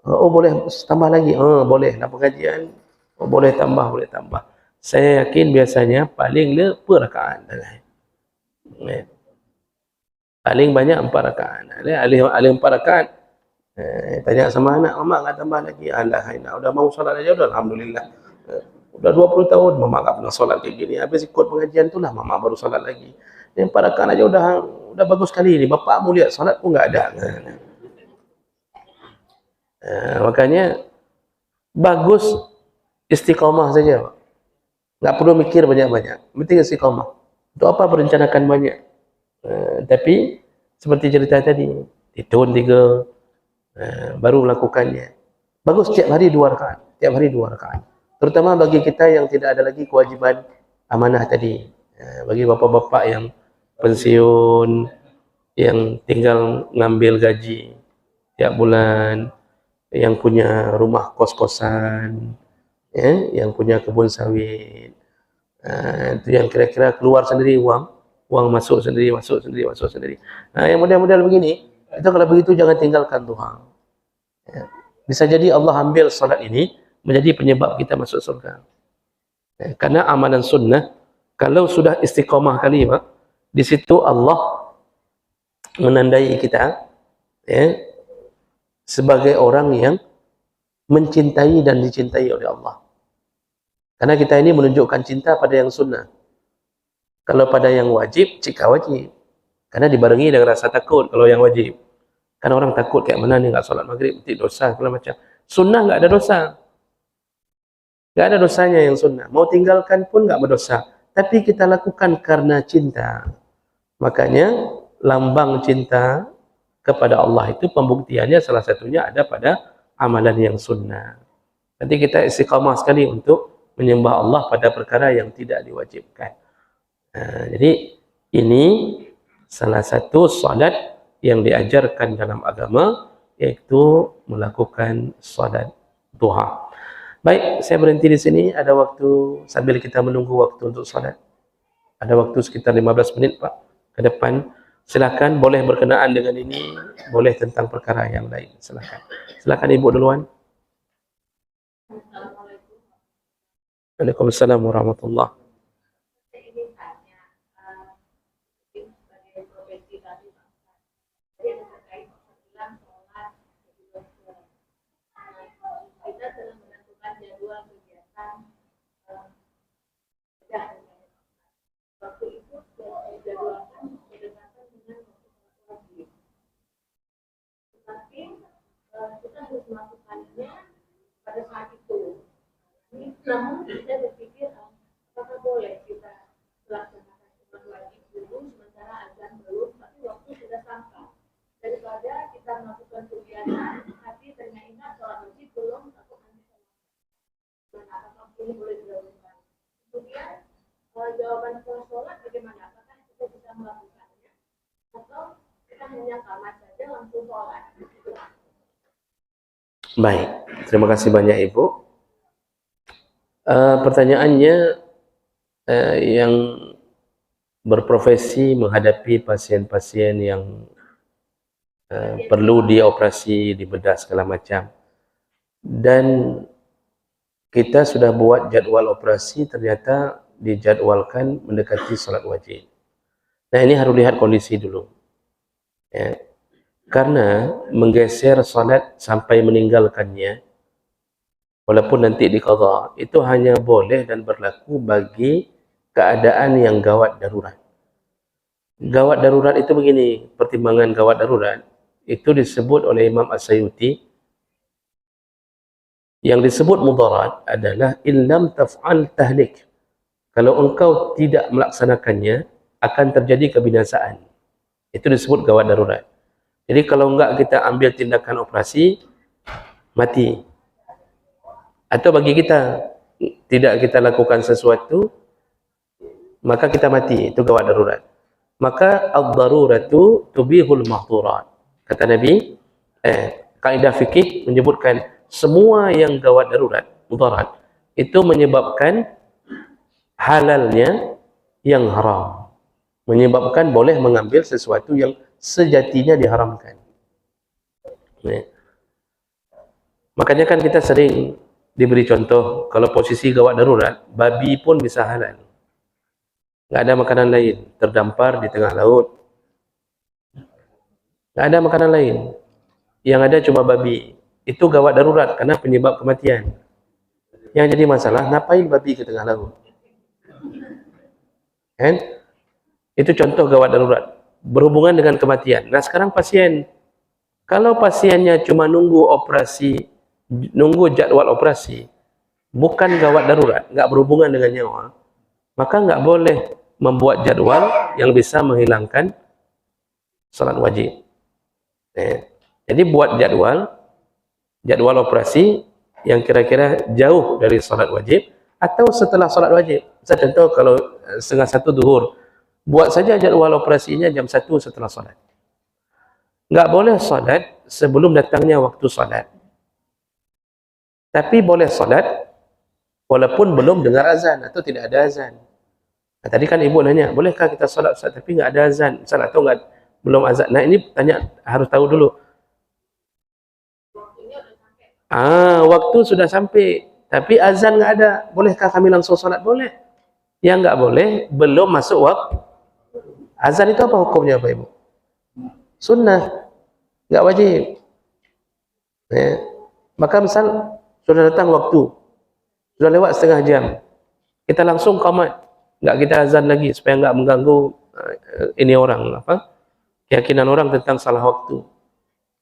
Oh boleh tambah lagi. Boleh dalam pengajian. Oh boleh tambah. Saya yakin biasanya paling per rakaat. Paling banyak 4 rakaat. Alih 4 rakaat. Tanya sama anak, mama enggak tambah lagi. Alhamdulillah, udah mau salat aja udah alhamdulillah. Udah 20 tahun mama enggak pernah salat kayak gini. Habis ikut pengajian itulah mama baru salat lagi. Yang 4 rakaat aja udah bagus sekali ini. Bapakmu lihat salat pun enggak ada. Makanya bagus istiqamah saja, Pak. Enggak perlu mikir banyak-banyak. Penting istiqamah. Untuk apa berencanakan banyak? Tapi seperti cerita tadi, ditun 3, baru melakukannya. Bagus setiap hari 2 rakaat. Setiap hari 2 rakaat. Terutama bagi kita yang tidak ada lagi kewajiban amanah tadi. Bagi bapak-bapak yang pensiun, yang tinggal ngambil gaji tiap bulan, yang punya rumah kos-kosan, yang punya kebun sawit, itu yang kira-kira keluar sendiri uang masuk sendiri. Yang model-model begini, itu kalau begitu jangan tinggalkan duha. Bisa jadi Allah ambil salat ini menjadi penyebab kita masuk surga. Karena amalan sunnah, kalau sudah istiqamah kali, Pak, di situ Allah menandai kita sebagai orang yang mencintai dan dicintai oleh Allah. Karena kita ini menunjukkan cinta pada yang sunnah. Kalau pada yang wajib, jika wajib. Karena dibarengi dengan rasa takut kalau yang wajib. Kan orang takut kayak mana nih nggak sholat maghrib, nanti dosa segala macam. Sunnah nggak ada dosa. Nggak ada dosanya yang sunnah. Mau tinggalkan pun nggak berdosa. Tapi kita lakukan karena cinta. Makanya lambang cinta kepada Allah itu pembuktiannya salah satunya ada pada amalan yang sunnah. Nanti kita istiqamah sekali untuk menyembah Allah pada perkara yang tidak diwajibkan. Jadi ini salah satu salat yang diajarkan dalam agama, yaitu melakukan salat duha. Baik, saya berhenti di sini. Ada waktu sambil kita menunggu waktu untuk salat. Ada waktu sekitar 15 menit Pak ke depan. Silakan, boleh berkenaan dengan ini, boleh tentang perkara yang lain. Silakan. Silakan Ibu duluan. Waalaikumsalam warahmatullahi wabarakatuh. Pada saat itu, namun saya berpikir apakah boleh kita melaksanakan sholat wajib dulu sementara azan belum, tapi waktu sudah sampai, daripada kita melakukan kegiatan tapi ternyata ingat sholat wajib belum atau apakah ini boleh dilakukan. Kemudian jawaban setelah sholat bagaimana? Apakah kita bisa melakukannya atau kita hanya qamat saja langsung sholat? Baik, terima kasih banyak Ibu. Pertanyaannya, yang berprofesi menghadapi pasien-pasien yang perlu dioperasi, dibedah segala macam, dan kita sudah buat jadwal operasi, ternyata dijadwalkan mendekati salat wajib. Nah, ini harus lihat kondisi dulu, ya. Karena menggeser salat sampai meninggalkannya, walaupun nanti diqadha, itu hanya boleh dan berlaku bagi keadaan yang gawat darurat. Gawat darurat itu begini, pertimbangan gawat darurat itu disebut oleh Imam As-Sayuti. Yang disebut mudarat adalah illam taf'al tahlik. Kalau engkau tidak melaksanakannya, akan terjadi kebinasaan. Itu disebut gawat darurat. Jadi kalau enggak kita ambil tindakan operasi, mati. Atau bagi kita, tidak kita lakukan sesuatu, maka kita mati. Itu gawat darurat. Maka ad-daruratu tubihul mahdurat. Kata Nabi, kaidah fikih menyebutkan semua yang gawat darurat, mudarat, itu menyebabkan halalnya yang haram. Menyebabkan boleh mengambil sesuatu yang sejatinya diharamkan. Nah, makanya kan kita sering diberi contoh, kalau posisi gawat darurat, babi pun bisa halal. Nggak ada makanan lain, terdampar di tengah laut. Nggak ada makanan lain. Yang ada cuma babi. Itu gawat darurat karena penyebab kematian. Yang jadi masalah, ngapain babi ke tengah laut? Kan? Itu contoh gawat darurat. Berhubungan dengan kematian. Nah sekarang pasien, kalau pasiennya cuma nunggu operasi, nunggu jadwal operasi, bukan gawat darurat, nggak berhubungan dengan nyawa, maka nggak boleh membuat jadwal yang bisa menghilangkan salat wajib. Jadi buat jadwal operasi yang kira-kira jauh dari salat wajib atau setelah salat wajib. Saya contoh kalau setengah 1 zuhur, buat saja jadwal operasinya jam 1 setelah salat. Nggak boleh salat sebelum datangnya waktu salat. Tapi boleh salat walaupun belum dengar azan atau tidak ada azan. Nah, tadi kan ibu nanya, bolehkah kita salat tapi nggak ada azan? Salat atau nggak, belum azan. Nah ini tanya, harus tahu dulu. Waktu sudah sampai, tapi azan nggak ada. Bolehkah kami langsung salat? Boleh. Yang nggak boleh, belum masuk waktu. Azan itu apa hukumnya Pak Ibu? Sunnah, nggak wajib. Maka misal sudah datang waktu, sudah lewat setengah jam, kita langsung qamat, nggak kita azan lagi supaya nggak mengganggu ini orang keyakinan orang tentang salah waktu.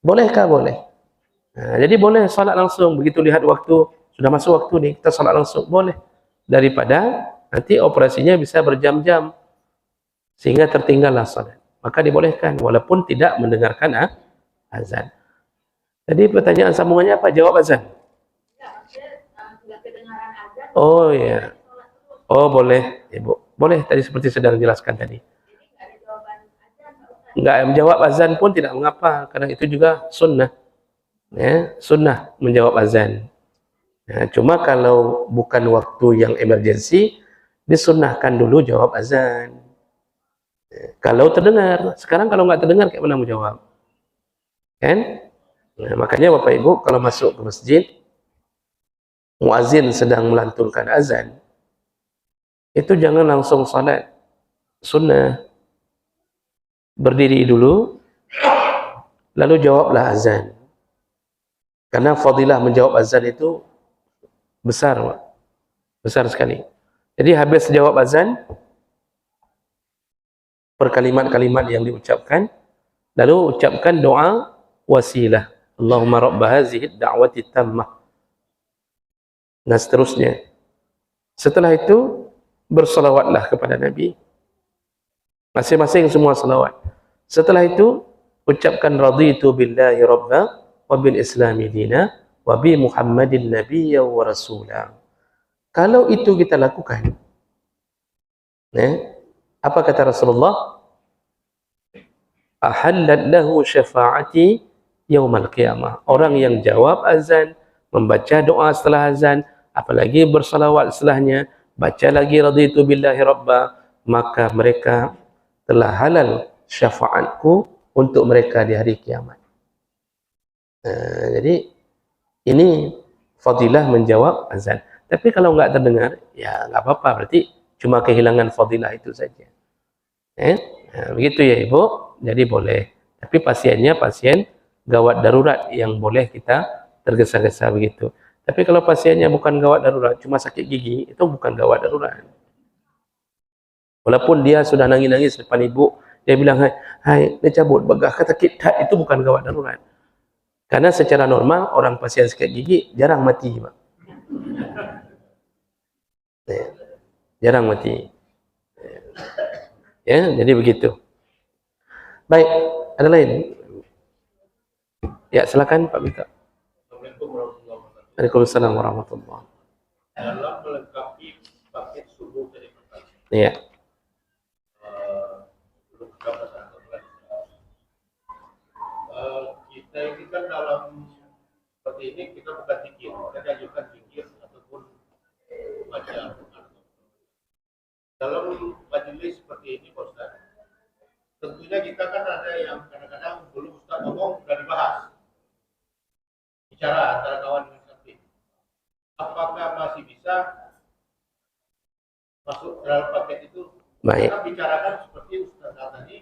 Bolehkah? Boleh. Jadi boleh salat langsung, begitu lihat waktu, sudah masuk waktu nih, kita salat langsung, boleh. Daripada nanti operasinya bisa berjam-jam, sehingga tertinggallah salat. Maka dibolehkan, walaupun tidak mendengarkan azan. Jadi pertanyaan sambungannya apa? Jawab azan. Oh ya. Oh boleh, Ibu. Boleh, tadi seperti sedang jelaskan tadi. Enggak menjawab azan pun tidak mengapa, karena itu juga sunnah. Ya, sunnah menjawab azan. Ya, cuma kalau bukan waktu yang emergensi, disunnahkan dulu jawab azan. Ya, kalau terdengar, sekarang kalau nggak terdengar, kayak mana mau jawab? Kan? Nah, makanya Bapak Ibu kalau masuk ke masjid, muazin sedang melantunkan azan, itu jangan langsung salat. Sunnah. Berdiri dulu, lalu jawablah azan. Karena fadilah menjawab azan itu besar, Pak. Besar sekali. Jadi habis jawab azan, per kalimat-kalimat yang diucapkan, lalu ucapkan doa wasilah. Allahumma rabba hazihi da'wati tammah. Dan seterusnya. Setelah itu, bersalawatlah kepada Nabi. Masing-masing semua salawat. Setelah itu, ucapkan raditu billahi rabba wa bil islami dina wa bi muhammadin nabiyya wa rasulah. Kalau itu kita lakukan, apa kata Rasulullah? Ahallat lahu syafa'ati yaumal qiyamah. Orang yang jawab azan, membaca doa setelah azan, apalagi bersalawat setelahnya, baca lagi raditu billahi rabba, maka mereka telah halal syafaatku untuk mereka di hari kiamat. Jadi ini fadilah menjawab azan. Tapi kalau nggak terdengar, ya nggak apa-apa, berarti cuma kehilangan fadilah itu saja. Begitu ya Ibu, jadi boleh. Tapi pasiennya pasien gawat darurat yang boleh kita tergesa-gesa begitu. Tapi kalau pasiennya bukan gawat darurat, cuma sakit gigi, itu bukan gawat darurat. Walaupun dia sudah nangis-nangis depan ibu, dia bilang, hai, dia cabut, bagah kata kita, itu bukan gawat darurat. Karena secara normal, orang pasien sakit gigi jarang mati, Pak. Jarang mati. Ya, jadi begitu. Baik, ada lain? Ya, silakan Pak Mika. Waalaikumsalam warahmatullahi wabarakatuh. Dalam melengkapi paket subuh dari pertama. Iya. Kita ini kan dalam seperti ini kita bukan zikir, kita diajukan zikir ataupun baca. Dalam majelis seperti ini, Pak Ustaz, tentunya kita kan ada yang kadang-kadang belum Ustaz ngomong sudah dibahas, bicara antara kawan dengan saksi. Apakah masih bisa masuk dalam paket itu? Baik. Kita bicarakan seperti Ustaz tadi,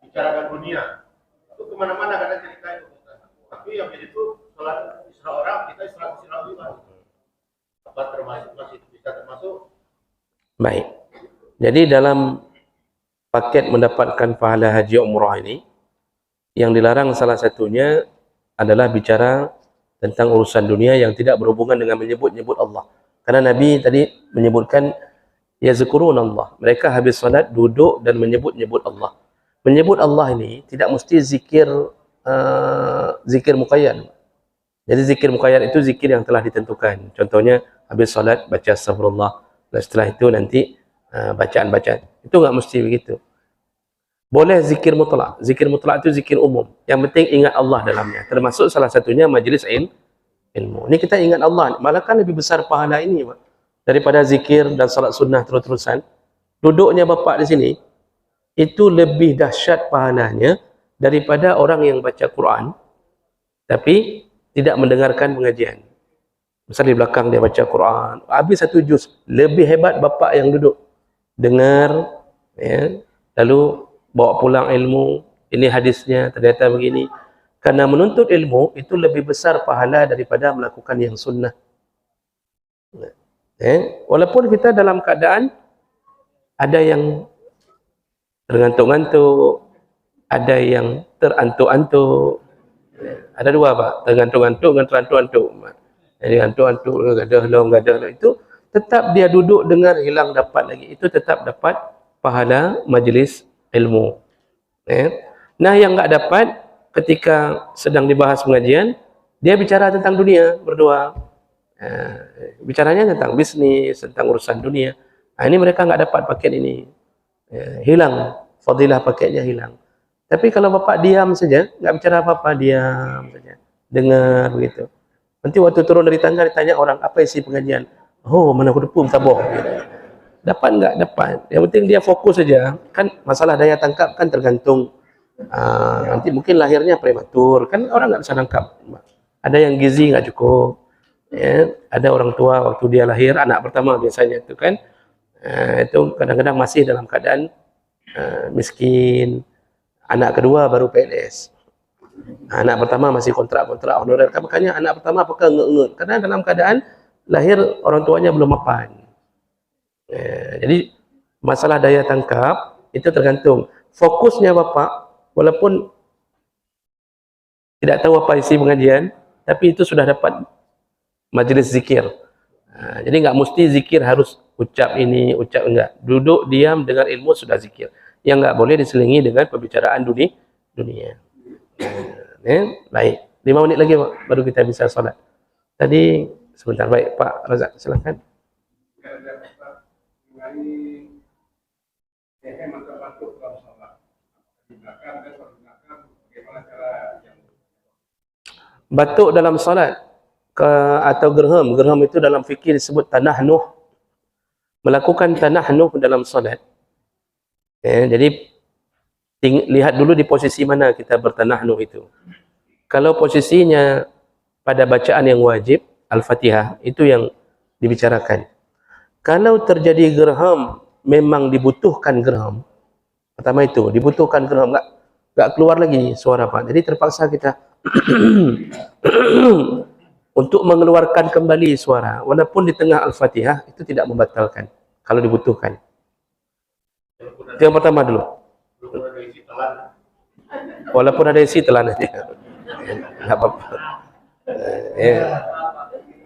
bicarakan dunia. Itu kemana-mana kadang cerita itu Ustaz. Tapi yang itu sholat isra orang, kita isra juga. Apa termasuk, masih bisa termasuk? Baik. Jadi dalam paket mendapatkan pahala haji umrah ini, yang dilarang salah satunya adalah bicara tentang urusan dunia yang tidak berhubungan dengan menyebut-nyebut Allah. Karena Nabi tadi menyebutkan yazkurun Allah. Mereka habis salat duduk dan menyebut-nyebut Allah. Menyebut Allah ini tidak mesti zikir zikir muqayyad. Jadi zikir muqayyad itu zikir yang telah ditentukan. Contohnya habis salat baca astagfirullah. Dan setelah itu nanti bacaan-bacaan. Itu enggak mesti begitu. Boleh zikir mutlak. Zikir mutlak itu zikir umum. Yang penting ingat Allah dalamnya. Termasuk salah satunya majlis ilmu. Ini kita ingat Allah. Malah kan lebih besar pahala ini, Pak, daripada zikir dan salat sunnah terus-terusan. Duduknya Bapak di sini itu lebih dahsyat pahalanya daripada orang yang baca Quran tapi tidak mendengarkan pengajian. Misal di belakang dia baca Quran, habis satu juz, lebih hebat Bapak yang duduk dengar, ya, lalu bawa pulang ilmu, ini hadisnya ternyata begini. Karena menuntut ilmu itu lebih besar pahala daripada melakukan yang sunnah. Walaupun kita dalam keadaan ada yang terngantuk-ngantuk, ada yang terantuk-antuk. Ada dua Pak, tergantung-antuk dengan terantuk-antuk. Jadi antuk-antuk, gadah, itu tetap dia duduk dengar hilang dapat lagi. Itu tetap dapat pahala majlis ilmu. Nah, yang enggak dapat ketika sedang dibahas pengajian, dia bicara tentang dunia berdua. Bicaranya tentang bisnis, tentang urusan dunia. Ini mereka enggak dapat paket ini. Hilang, fadilah paketnya hilang. Tapi kalau bapak diam saja, enggak bicara apa-apa, diam saja, dengar begitu. Nanti waktu turun dari tangga ditanya orang, apa isi pengajian? Oh, mana aku depum taboh. Dapat enggak? Dapat. Yang penting dia fokus saja. Kan masalah daya tangkap kan tergantung. Nanti mungkin lahirnya prematur, kan orang enggak bisa nangkap. Ada yang gizi enggak cukup. Ada orang tua waktu dia lahir, anak pertama biasanya itu kan, itu kadang-kadang masih dalam keadaan miskin. Anak kedua baru PNS. Anak pertama masih kontrak honorer. Makanya anak pertama apakah nge-nge? Karena dalam keadaan lahir orang tuanya belum mapan. Jadi masalah daya tangkap itu tergantung. Fokusnya bapak, walaupun tidak tahu apa isi pengajian, tapi itu sudah dapat majelis zikir. Jadi nggak mesti zikir harus ucap ini, ucap enggak. Duduk diam dengar ilmu sudah zikir. Yang nggak boleh diselingi dengan pembicaraan dunia. Baik, 5 menit lagi Pak, baru kita bisa sholat. Tadi sebentar, baik Pak Razak, silakan. Batuk dalam sholat atau gerham itu dalam fikir disebut tanahnuh. Melakukan tanahnuh dalam sholat. Jadi lihat dulu di posisi mana kita bertanahnuh itu. Kalau posisinya pada bacaan yang wajib, Al-Fatihah, itu yang dibicarakan. Kalau terjadi gerham, memang dibutuhkan gerham. Pertama itu, dibutuhkan gerham, enggak keluar lagi suara Pak. Jadi terpaksa kita untuk mengeluarkan kembali suara, walaupun di tengah Al-Fatihah, itu tidak membatalkan kalau dibutuhkan. Itu yang pertama dulu. Walaupun ada isi telan aja, nggak apa-apa.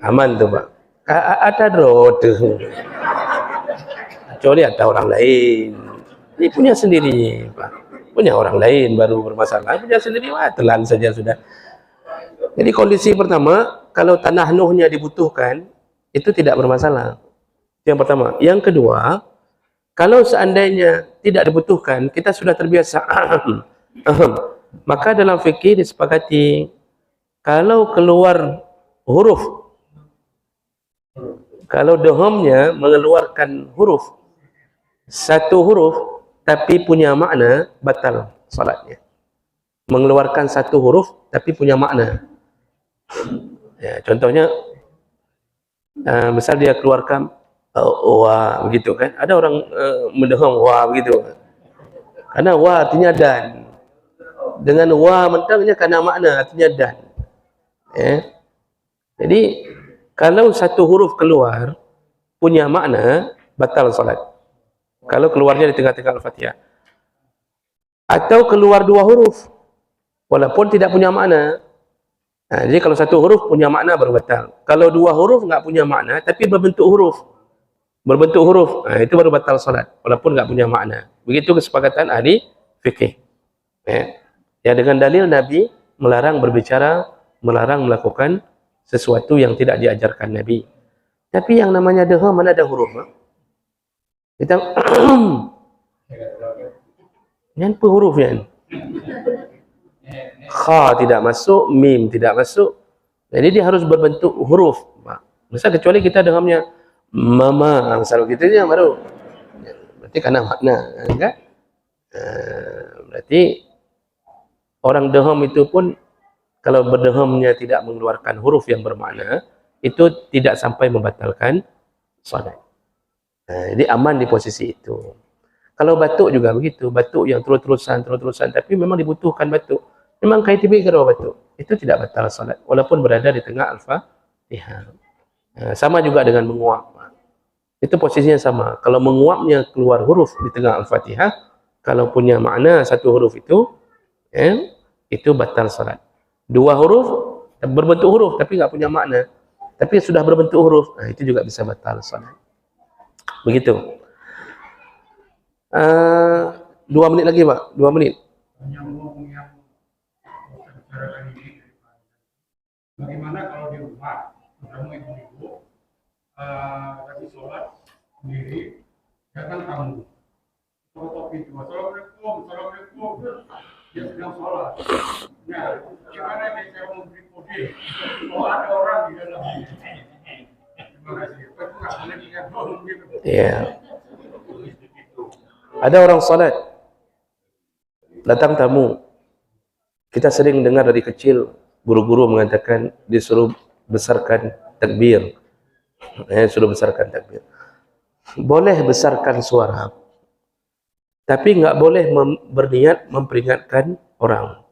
Aman tuh Pak. Ada drode. Kecuali ada orang lain. Ini punya sendiri Pak. Punya orang lain baru bermasalah. Punya sendiri, telan saja sudah. Jadi kondisi pertama, kalau tanahnuhnya dibutuhkan, itu tidak bermasalah. Yang pertama. Yang kedua, kalau seandainya tidak dibutuhkan, kita sudah terbiasa. Maka dalam fikih disepakati, kalau keluar huruf, kalau dohomnya mengeluarkan huruf, satu huruf, tapi punya makna, batal salatnya. Mengeluarkan satu huruf, tapi punya makna. Contohnya, misal dia keluarkan, wah begitu kan, ada orang mendohong wah begitu, karena wah artinya dan, dengan wah mentangnya karena makna artinya dan. Jadi kalau satu huruf keluar punya makna, batal salat kalau keluarnya di tengah-tengah Al-Fatihah. Atau keluar dua huruf walaupun tidak punya makna. Jadi kalau satu huruf punya makna baru batal. Kalau dua huruf nggak punya makna tapi berbentuk huruf, itu baru batal salat walaupun nggak punya makna. Begitu kesepakatan ahli fikih. Ya, dengan dalil Nabi melarang berbicara, melarang melakukan sesuatu yang tidak diajarkan Nabi. Tapi yang namanya deham, mana ada huruf? Kita nyanpu hurufnya. Kha tidak masuk, mim tidak masuk. Jadi dia harus berbentuk huruf. Misal kecuali kita dehamnya mama, misal gitu ya baru. Berarti karena makna, enggak? Berarti orang deham itu pun kalau berdehamnya tidak mengeluarkan huruf yang bermakna, itu tidak sampai membatalkan salat. Jadi aman di posisi itu. Kalau batuk juga begitu, batuk yang terus-terusan, tapi memang dibutuhkan batuk. Memang kaitibi kalau batuk, itu tidak batal salat, walaupun berada di tengah Al-Fatihah. Sama juga dengan menguap. Itu posisinya sama. Kalau menguapnya keluar huruf di tengah Al-Fatihah, kalau punya makna satu huruf itu, itu batal salat. Dua huruf berbentuk huruf tapi nggak punya makna, tapi sudah berbentuk huruf, itu juga bisa batal salat. Begitu. 2 menit lagi Pak, 2 menit. Menyambung yang bicarakan ini, bagaimana kalau di rumah, terutama ibu-ibu, lagi sholat sendiri, datang tamu, ketok pintu, assalamualaikum, assalamualaikum, dia sedang sholat. Nah, gimana dia cara memberi kode? Oh, ada orang di dalam. Terima kasih. Tapi nggak boleh lihat dong gitu. Iya. Ada orang salat, datang tamu. Kita sering dengar dari kecil guru-guru mengatakan disuruh besarkan takbir. Suruh besarkan takbir. Boleh besarkan suara, tapi nggak boleh berniat memperingatkan orang.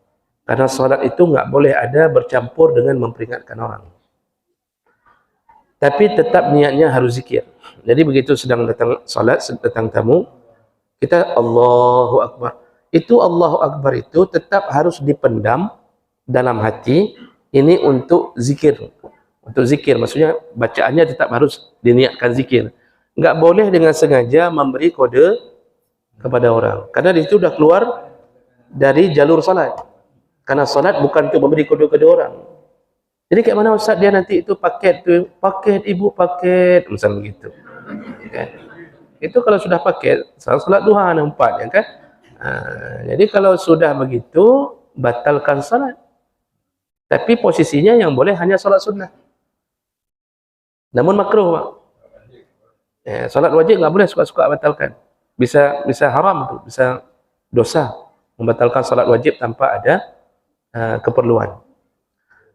Karena salat itu nggak boleh ada bercampur dengan memperingatkan orang. Tapi tetap niatnya harus zikir. Jadi begitu sedang datang salat, datang tamu, kita Allahu Akbar. Itu Allahu Akbar itu tetap harus dipendam dalam hati. Ini untuk zikir. Untuk zikir, maksudnya bacaannya tetap harus diniatkan zikir. Nggak boleh dengan sengaja memberi kode kepada orang. Karena itu sudah keluar dari jalur salat. Karena salat bukan untuk memberi kode kepada orang. Jadi kayak mana Ustaz dia nanti itu paket ibu paket, misalnya begitu. Kan? Itu kalau sudah paket, salat duha nampak ya kan? Jadi kalau sudah begitu, batalkan salat. Tapi posisinya yang boleh hanya salat sunnah. Namun makruh Pak. Salat wajib nggak boleh suka-suka batalkan. Bisa haram tuh, bisa dosa membatalkan salat wajib tanpa ada keperluan.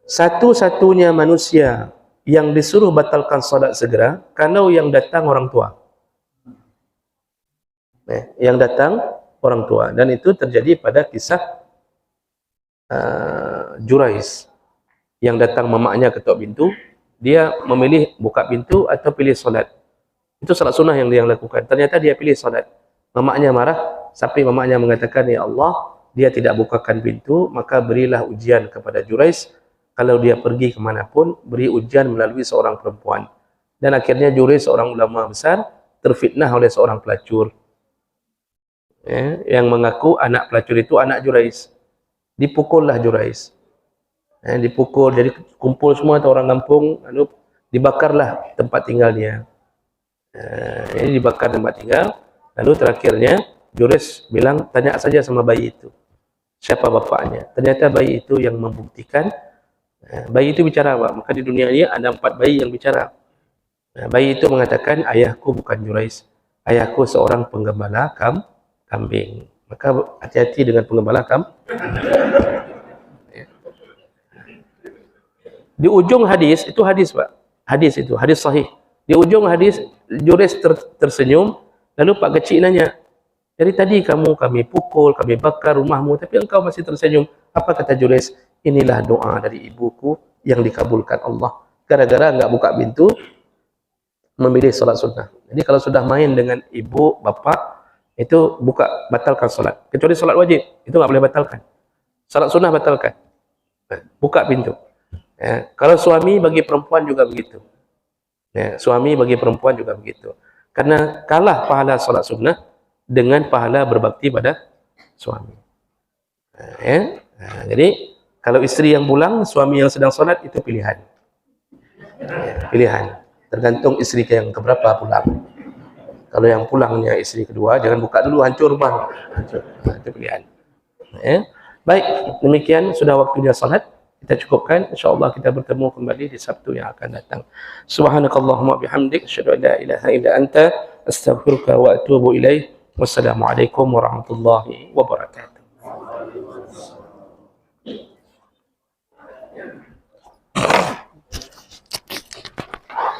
Satu-satunya manusia yang disuruh batalkan salat segera kalau yang datang orang tua. Yang datang orang tua, dan itu terjadi pada kisah Jurais yang datang mamaknya ketok pintu, dia memilih buka pintu atau pilih salat. Itu salat sunnah yang dia lakukan. Ternyata dia pilih salat. Mamaknya marah sampai mamaknya mengatakan, ya Allah, dia tidak bukakan pintu, maka berilah ujian kepada Jurais. Kalau dia pergi kemanapun, beri ujian melalui seorang perempuan. Dan akhirnya Jurais, seorang ulama besar, terfitnah oleh seorang pelacur. Yang mengaku anak pelacur itu anak Jurais. Dipukullah Jurais. Dipukul, jadi kumpul semua orang kampung, lalu dibakarlah tempat tinggal dia. Ini dibakar tempat tinggal, lalu terakhirnya Jurais bilang, tanya saja sama bayi itu, siapa bapaknya. Ternyata bayi itu yang membuktikan. Bayi itu bicara Pak. Maka di dunia ini ada 4 bayi yang bicara. Bayi itu mengatakan, ayahku bukan Jurais, ayahku seorang penggembala kambing. Maka hati-hati dengan penggembala Di ujung hadis, itu hadis Pak. Hadis itu, hadis sahih. Di ujung hadis, Jurais tersenyum, lalu Pak kecil nanya, dari tadi kami pukul, kami bakar rumahmu, tapi engkau masih tersenyum. Apa kata Jurais? Inilah doa dari ibuku yang dikabulkan Allah. Gara-gara nggak buka pintu, memilih salat sunnah. Jadi kalau sudah main dengan ibu, bapak, itu batalkan salat. Kecuali salat wajib, itu nggak boleh batalkan. Salat sunnah batalkan. Buka pintu. Kalau suami bagi perempuan juga begitu. Suami bagi perempuan juga begitu. Karena kalah pahala salat sunnah dengan pahala berbakti pada suami. Jadi kalau istri yang pulang, suami yang sedang salat itu pilihan. Pilihan. Tergantung istri yang keberapa pulang. Kalau yang pulangnya istri kedua, jangan buka dulu, hancur rumah. Itu pilihan. Baik, demikian sudah waktunya salat. Kita cukupkan. InsyaAllah kita bertemu kembali di Sabtu yang akan datang. Subhanakallahumma bihamdik. Asyhadu an la ilaha illa anta. Astaghfiruka wa atubu ilaih. Wassalamualaikum warahmatullahi wabarakatuh.